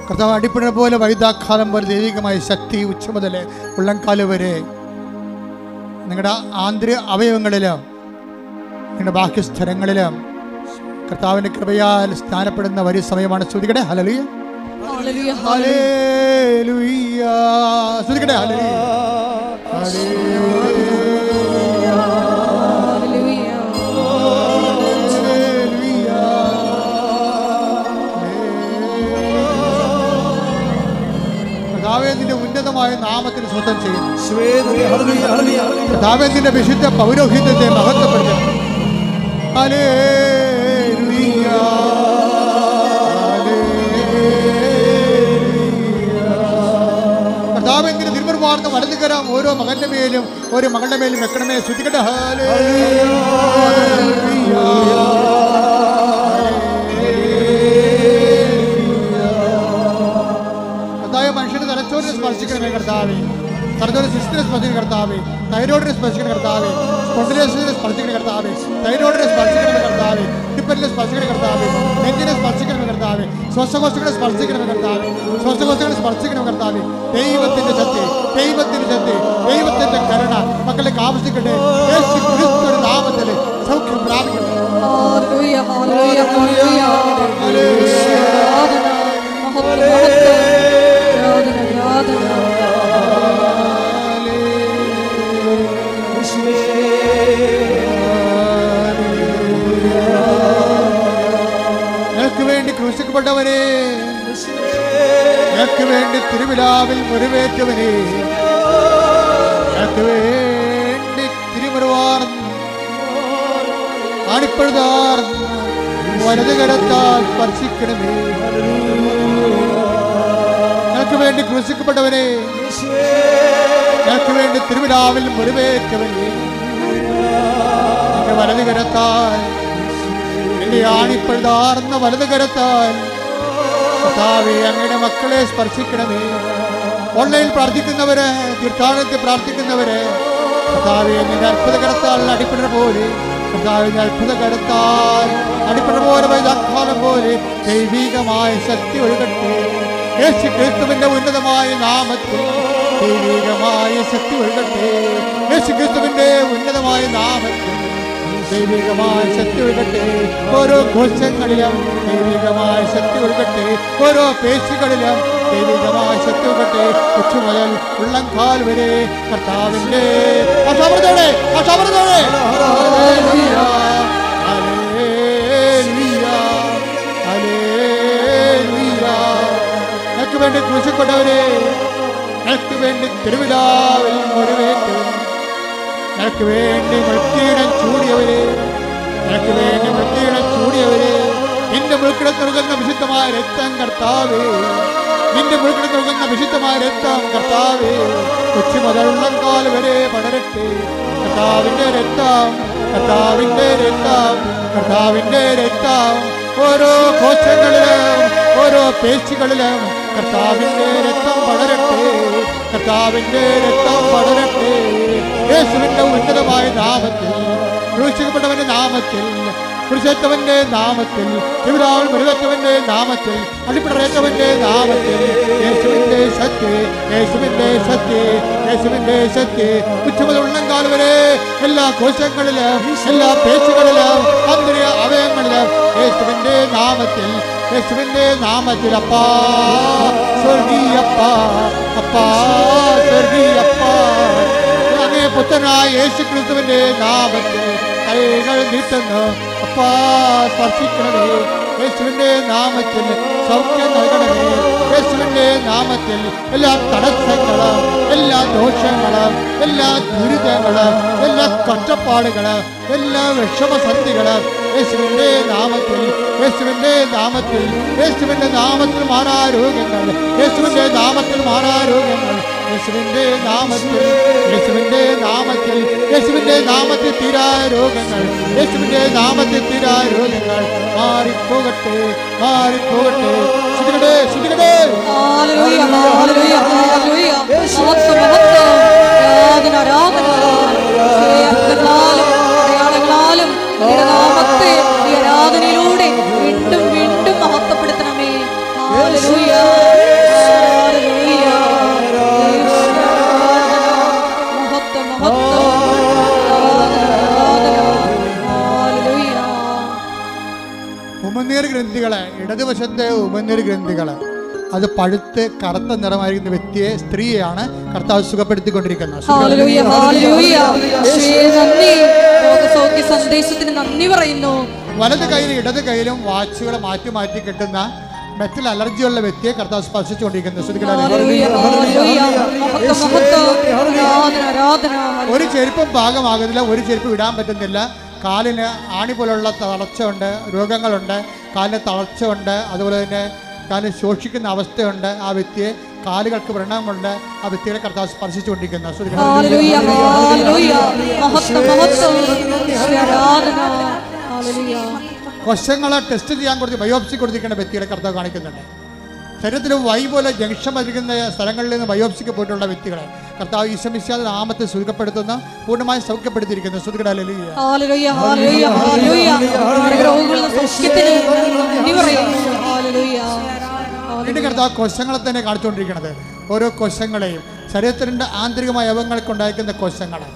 Speaker 1: കർത്താവ് അടിപ്പിണ പോലെ വൈദ്യാഘാതം പോലെ ദൈവികമായ ശക്തി ഉച്ച മുതൽ ഉള്ളംകാല് വരെ നിങ്ങളുടെ ആന്തരിക അവയവങ്ങളിലും നിങ്ങളുടെ ബാഹ്യ സ്ഥലങ്ങളിലും കർത്താവിൻ്റെ കൃപയാൽ സ്നാനപ്പെടുന്ന വലിയ സമയമാണ്. സ്തുതിക്കട്ടെ ഹല്ലേലൂയ,
Speaker 3: ഹല്ലേലൂയ,
Speaker 1: ഹല്ലേലൂയ. സ്തുതിക്കട്ടെ ഹല്ലേലൂയ, ഹല്ലേലൂയ,
Speaker 3: ഹല്ലേലൂയ.
Speaker 1: ഹല്ലേലൂയ. കർത്താവേ, നിന്റെ ഉന്നതമായ നാമത്തിന് സ്വന്തം ചെയ്യുന്നു. കർത്താവേ, നിന്റെ വിശുദ്ധ പൗരോഹിത്യത്തെ മഹത്വപ്പെടുത്തുന്നു. ഹല്ലേലൂയ, ഹല്ലേലൂയ. കർത്താവേ, നിന്റെ നിർമ്മലമാർന്ന വലതുകരം ഓരോ മകന്റെ മേലും ഓരോ മകളുടെ മേലും വെക്കണമേ. സ്തുതിക്കട്ടെ ഹല്ലേലൂയ. മനുഷ്യന് തലച്ചോറിനെ സ്പർശിക്കണമേ കർത്താവേ, തലച്ചോറ് സിസ്റ്റിനെ സ്പർശിക്കണം കർത്താവേ, തൈറോയിഡിനെ സ്പർശിക്കണം കർത്താവേ, സ്പോണ്ടിലോസിസിനെ സ്പർശിക്കണം കർത്താവേ, തൈറോയിഡിനെ സ്പർശിക്കണം കർത്താവേ, ടിപ്പലിനെ സ്പർശിക്കണം കർത്താവേ, നെഞ്ചിനെ സ്പർശിക്കണം കർത്താവേ, ശ്വാസകോശങ്ങളെ സ്പർശിക്കണം കർത്താവേ, ശ്വാസകോശങ്ങളെ സ്പർശിക്കണം കർത്താവേ. ദൈവത്തിന്റെ ശക്തി, ദൈവത്തിന്റെ ശക്തി, ദൈവത്തിന്റെ കരുണ മക്കളിലേക്ക് ആവശ്യിക്കട്ടെ. യേശു ക്രിസ്തുവിന്റെ നാമത്തിൽ സൗഖ്യം പ്രാപിക്കട്ടെ.
Speaker 3: ഹല്ലേലൂയ, ഹല്ലേലൂയ, ഹല്ലേലൂയ.
Speaker 1: നിനക്ക് വേണ്ടി ക്രൂശിക്കപ്പെട്ടവനെ, നിനക്ക് വേണ്ടി തിരുവിലാവിൽ മുറിവേറ്റവനെ, നിനക്ക് വേണ്ടി തിരുമുറിവാർന്ന് ആണിപ്പഴുതാർന്ന് വലത് കരത്താൽ സ്പർശിക്കണമേ. നിനക്ക് വേണ്ടി ക്രൂശിക്കപ്പെട്ടവനെ, നിനക്ക് വേണ്ടി തിരുവിലാവിൽ മുറിവേറ്റവനെ, നിന്റെ വലത് കരത്താൽ, നിന്റെ ആണിപ്പഴുതാർന്ന വലത് കരത്താൽ കർത്താവേ അങ്ങയുടെ മക്കളെ സ്പർശിക്കണമേ. ഓൺലൈനിൽ പ്രാർത്ഥിക്കുന്നവര്, തീർത്ഥാടനത്തിൽ പ്രാർത്ഥിക്കുന്നവര്, കർത്താവേ നിന്റെ അത്ഭുത കരത്താൽ അടിപ്പിട പോലെ, കർത്താവിന്റെ അത്ഭുത കരത്താൽ അടിപ്പിട പോലെ വൈദാഘാലം പോലെ ദൈവികമായ ശക്തി ഒഴുകട്ടെ. യേശു ക്രിസ്തുവിന്റെ ഉന്നതമായ നാമത്തിൽ ദൈവികമായ ശക്തി ഒഴുകട്ടെ. യേശു ക്രിസ്തുവിന്റെ ഉന്നതമായ നാമത്തിൽ ദൈവികമായ ശക്തി ഒഴുകട്ടെ. ഓരോ കോശങ്ങളിലും ദൈവികമായ ശക്തി ഒഴുകട്ടെ. ഓരോ പേശികളിലും ദൈവികമായ ശക്തി ഒഴുകട്ടെ. ഉച്ചു മുതൽ ഉള്ളംകാൽ വരെ കർത്താവിന്റെ നിനക്ക് വേണ്ടി ക്രൂശിക്കപ്പെട്ടവരെ, നിനക്ക് വേണ്ടി തിരുവിലാവിൽ മുറിവേറ്റവരെ, നിനക്ക് വേണ്ടി മൃത്യുടം ചൂടിയവരെ, നിനക്ക് വേണ്ടി മൃത്യുടം ചൂടിയവരെ, നിന്റെ മുൾക്കിടത്ത് നൽകുന്ന വിശുദ്ധമായ രക്തം കർത്താവേ, നിന്റെ മുൾക്കിടത്ത് നൽകുന്ന വിശുദ്ധമായ രക്തം കർത്താവേ, ഉച്ച മുതൽ ഉള്ളംകാൽ വരെ പടരട്ടെ. കർത്താവിന്റെ രക്തം, കർത്താവിന്റെ രക്തം, കർത്താവിന്റെ രക്തം ഓരോ കോശങ്ങളിലും ഓരോ പേശികളിലും കർത്താവിന്റെ രക്തം പടരട്ടെ. കർത്താവിന്റെ രക്തം പടരട്ടെ. യേശുവിന്റെ ഉന്നതമായ നാമത്തിൽ, ക്രൂശിക്കപ്പെട്ടവന്റെ നാമത്തിൽ, കുരിശേറ്റവന്റെ നാമത്തിൽ, തിരുവിലാവിൽ മുറിവേറ്റവന്റെ നാമത്തിൽ, അടിപ്പിടറേറ്റവന്റെ നാമത്തിൽ യേശുവിന്റെ ശക്തി, യേശുവിന്റെ ശക്തി, യേശുവിന്റെ ശക്തി ഉച്ച മുതൽ ഉള്ളംകാൽ വരെ എല്ലാ കോശങ്ങളിലും എല്ലാ പേശികളിലും ആന്തരിക അവയവങ്ങളിലും യേശുവിന്റെ നാമത്തിൽ, യേശുവിന്റെ നാമത്തിൽ അപ്പാ സ്വർഗീയപ്പ, അപ്പാ സ്വർഗീയപ്പ, അങ്ങേ പുത്രനായ യേശു ക്രിസ്തുവിന്റെ നാമത്തിൽ കൈകൾ നീട്ടുന്നു. അപ്പാ സ്പർശിക്കണമേ. യേശുവിന്റെ നാമത്തിൽ സൗഖ്യം നൽകണമേ. യേശുവിന്റെ നാമത്തിൽ എല്ലാ തടസ്സങ്ങളും എല്ലാ ദോഷങ്ങളും എല്ലാ ദുരിതങ്ങളും എല്ലാ കഷ്ടപ്പാടുകളും എല്ലാ വിഷമസന്ധികളും യേശുവിന്റെ നാമത്തിൽ, യേശുവിന്റെ നാമത്തിൽ, യേശുവിന്റെ നാമത്തിൽ മാറാരോഗ്യങ്ങൾ, യേശുവിന്റെ നാമത്തിൽ മാറാരോഗ്യങ്ങൾ, യേശുവിന്റെ നാമത്തിൽ, യേശുവിന്റെ നാമത്തിൽ, യേശുവിന്റെ നാമത്തിൽ തീരാ രോഗങ്ങൾ, യേശുവിന്റെ നാമത്തിൽ എതിരായ രോഗങ്ങൾ മാറിപ്പോകട്ടെ, മാറിപ്പോകട്ടെ. ശ്രദ്ധിക്കട്ടെ, ശ്രദ്ധിക്കട്ടെ.
Speaker 3: ഹല്ലേലൂയ, ഹല്ലേലൂയ, ഹല്ലേലൂയ. മഹത്വം, മഹത്വം. ആരാധന, ആരാധന. അത്ഭുതങ്ങളാലും അടയാളങ്ങളാലും അങ്ങയുടെ നാമത്തെ ഈ ആരാധനയിലൂടെ വീണ്ടും വീണ്ടും മഹത്വപ്പെടുത്തണമേ. ഹല്ലേലൂയ, ഹല്ലേലൂയ. മഹത്വം, മഹത്വം. ആരാധന, ഹല്ലേലൂയ.
Speaker 1: ഉമനീർ ഗ്രന്ഥികളെ, ഇടതുവശത്തെ ഉമനീർ ഗ്രന്ഥികളെ, അത് പഴുത്ത് കറുത്ത നിറമായിരിക്കുന്ന വ്യക്തിയെ, സ്ത്രീയാണ് കർത്താവ് സുഖപ്പെടുത്തിക്കൊണ്ടിരിക്കുന്നത്.
Speaker 3: ഹല്ലേലൂയ, ഹല്ലേലൂയ. യേശുവേ നന്ദി. രോഗസൗഖ്യ സന്ദേശത്തിന് നന്ദി പറയുന്നു.
Speaker 1: വലത് കൈയിലും ഇടത് കൈയിലും വാച്ചുകൾ മാറ്റി മാറ്റി കെട്ടുന്ന മെറ്റൽ അലർജിയുള്ള വ്യക്തിയെ കർത്താവ് സ്പർശിച്ചുകൊണ്ടിരിക്കുന്നു.
Speaker 3: ഹല്ലേലൂയ, ഹല്ലേലൂയ. മഹത്വം, മഹത്വം. ആരാധന, ആരാധന.
Speaker 1: ഒരു ചെരുപ്പും പാകമാകുന്നില്ല, ഒരു ചെരുപ്പ് ഇടാൻ പറ്റുന്നില്ല. കാലിന് ആണി പോലുള്ള തളർച്ച ഉണ്ട്, രോഗങ്ങളുണ്ട്, കാലിന് തളർച്ച ഉണ്ട്, അതുപോലെ തന്നെ കാലിന് ശോഷിക്കുന്ന അവസ്ഥയുണ്ട്. ആ വ്യക്തിയെ കാലുകൾക്ക് വ്രണമുണ്ട്. ആ വ്യക്തികളെ കർത്താവ് സ്പർശിച്ചുകൊണ്ടിരിക്കുന്നു.
Speaker 3: ഹല്ലേലൂയ, ഹല്ലേലൂയ. മഹത്വം, മഹത്വം. ആരാധന. ഹല്ലേലൂയ.
Speaker 1: കോശങ്ങളെ ടെസ്റ്റ് ചെയ്യാൻ കൊടുത്ത് ബയോപ്സി കൊടുത്തിരിക്കുന്ന വ്യക്തികളെ കർത്താവ് കാണിക്കുന്നുണ്ട്. ശരീരത്തിൽ വൈ പോലെ ജംഗ്ഷൻ വരിക്കുന്ന സ്ഥലങ്ങളിൽ നിന്ന് ബയോപ്സിക്ക് പോയിട്ടുള്ള വ്യക്തികളെ കർത്താവ് ഈശോമിശിഹായുടെ നാമത്തിൽ സുഖപ്പെടുത്തുന്ന, പൂർണ്ണമായി സൗഖ്യപ്പെടുത്തിയിരിക്കുന്നു.
Speaker 3: ഹല്ലേലൂയ, ഹല്ലേലൂയ, ഹല്ലേലൂയ. രോഗങ്ങളുടെ സൗഖ്യത്തിന് നന്ദി പറയുന്നു. ഹല്ലേലൂയ.
Speaker 1: വീണ്ടും കർത്താവ് കോശങ്ങളെ തന്നെ കാണിച്ചുകൊണ്ടിരിക്കുന്നത്. ഓരോ കോശങ്ങളെയും ശരീരത്തിൻ്റെ ആന്തരികമായ അവയവങ്ങൾക്കുണ്ടായിരിക്കുന്ന കോശങ്ങളെ,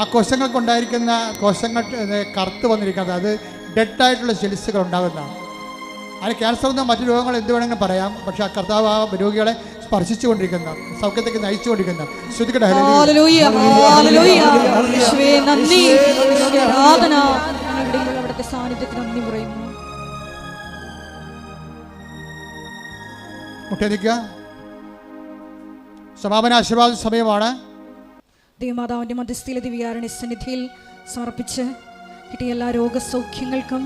Speaker 1: ആ കോശങ്ങൾക്കുണ്ടായിരിക്കുന്ന കോശങ്ങൾ കറുത്ത് വന്നിരിക്കുന്നത്, അത് ഡെഡായിട്ടുള്ള സെൽസുകൾ ഉണ്ടാകുന്നതാണ്. അതിന് ക്യാൻസർ എന്ന മറ്റു രോഗങ്ങൾ എന്ത് വേണമെങ്കിലും പറയാം. പക്ഷെ ആ കർത്താവ് ആ രോഗികളെ സ്പർശിച്ചുകൊണ്ടിരിക്കുന്ന, സൗഖ്യത്തേക്ക് നയിച്ചുകൊണ്ടിരിക്കുന്ന. ശ്രദ്ധിക്കട്ടെ.
Speaker 3: ഹല്ലേലൂയ, ഹല്ലേലൂയ. യേശുവേ നന്ദി. ആരാധന. ഇവിടെയുള്ള അവിടുത്തെ സാന്നിധ്യത്തിന് നന്ദി പറയുന്നു.
Speaker 1: മുട്ടേനിക്കുക. സമാപന ആശീർവാദ സമയമാണ്.
Speaker 3: ദേവമാതാവിൻ്റെ മധ്യസ്ഥയിലെ ദിവ്യാരണി സന്നിധിയിൽ സമർപ്പിച്ച് കിട്ടിയ എല്ലാ രോഗസൗഖ്യങ്ങൾക്കും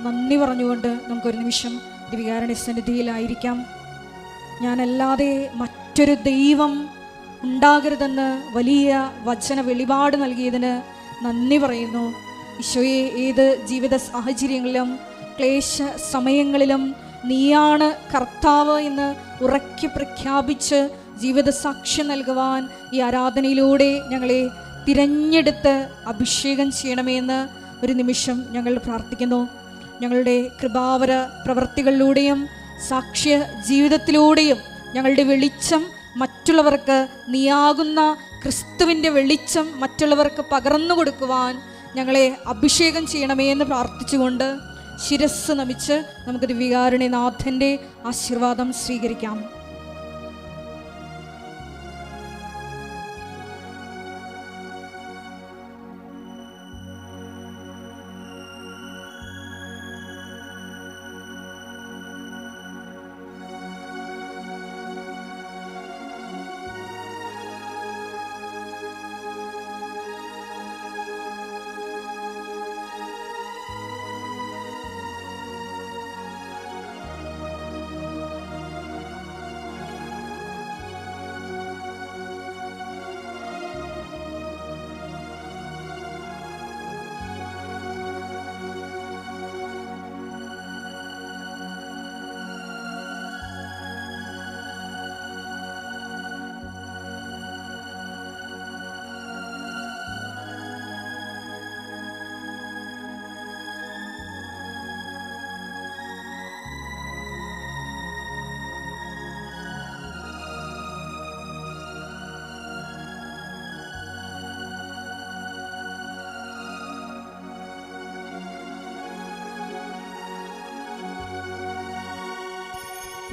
Speaker 3: നന്ദി പറഞ്ഞുകൊണ്ട് നമുക്കൊരു നിമിഷം ദിവ്യാരണി സന്നിധിയിലായിരിക്കാം. ഞാനല്ലാതെ മറ്റൊരു ദൈവം ഉണ്ടാകരുതെന്ന് വലിയ വചന വെളിപാട് നൽകിയതിന് നന്ദി പറയുന്നു. ഈശോയെ, ഏത് ജീവിത സാഹചര്യങ്ങളിലും ക്ലേശ സമയങ്ങളിലും നീയാണ് കർത്താവ് എന്ന് ഉറക്കി പ്രഖ്യാപിച്ച് ജീവിത സാക്ഷ്യം നൽകുവാൻ ഈ ആരാധനയിലൂടെ ഞങ്ങളെ തിരഞ്ഞെടുത്ത് അഭിഷേകം ചെയ്യണമെന്ന് ഒരു നിമിഷം ഞങ്ങൾ പ്രാർത്ഥിക്കുന്നു. ഞങ്ങളുടെ കൃപാവര പ്രവൃത്തികളിലൂടെയും സാക്ഷ്യ ജീവിതത്തിലൂടെയും ഞങ്ങളുടെ വെളിച്ചം മറ്റുള്ളവർക്ക്, നീയാകുന്ന ക്രിസ്തുവിൻ്റെ വെളിച്ചം മറ്റുള്ളവർക്ക് പകർന്നു കൊടുക്കുവാൻ ഞങ്ങളെ അഭിഷേകം ചെയ്യണമേ എന്ന് പ്രാർത്ഥിച്ചുകൊണ്ട് ശിരസ് നമിച്ച് നമുക്ക് ദിവ്യകാരുണ്യനാഥൻ്റെ ആശീർവാദം സ്വീകരിക്കാം.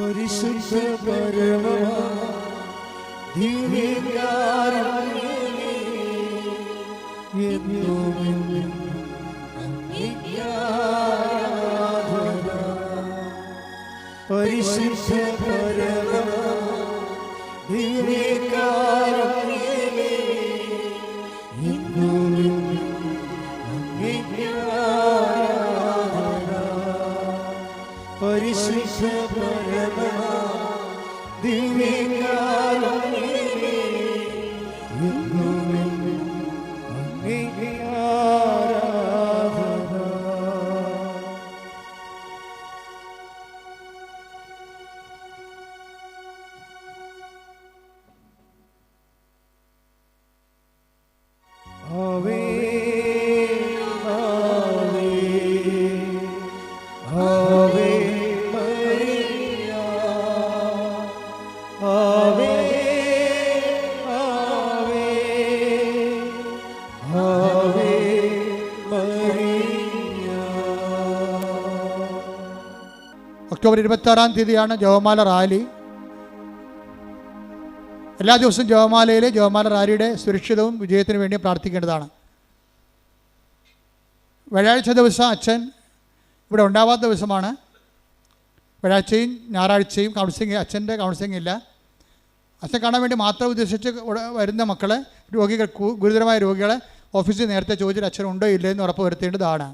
Speaker 2: പരിശുദ്ധ പരമ ദിവ്യകാരുണ്യമേ, എന്നും അങ്ങേക്ക് ആരാധന. പരിശുദ്ധ പരമ ദിവ്യകാരുണ്യമേ, എന്നും അങ്ങേക്ക് ആരാധന. പരിശുദ്ധ പരമ ദിവ്യകാരുണ്യമേ, എന്നും അങ്ങേക്ക് ആരാധന.
Speaker 1: ഒക്ടോബർ 26-ാം തീയതിയാണ് ജപമാല റാലി. എല്ലാ ദിവസവും ജപമാല റാലിയുടെ സുരക്ഷിതവും വിജയത്തിന് വേണ്ടി പ്രാർത്ഥിക്കേണ്ടതാണ്. വ്യാഴാഴ്ച ദിവസം അച്ഛൻ ഇവിടെ ഉണ്ടാവാത്ത ദിവസമാണ്. വ്യാഴാഴ്ചയും ഞായറാഴ്ചയും അച്ഛൻ്റെ കൗൺസിലിംഗ് ഇല്ല. അച്ഛൻ കാണാൻ വേണ്ടി മാത്രം ഉദ്ദേശിച്ച് വരുന്ന ഗുരുതരമായ രോഗികളെ ഓഫീസിൽ നേരത്തെ ചോദിച്ചിട്ട് അച്ഛൻ ഉണ്ടോ ഇല്ലയെന്ന് ഉറപ്പ് വരുത്തേണ്ടതാണ്.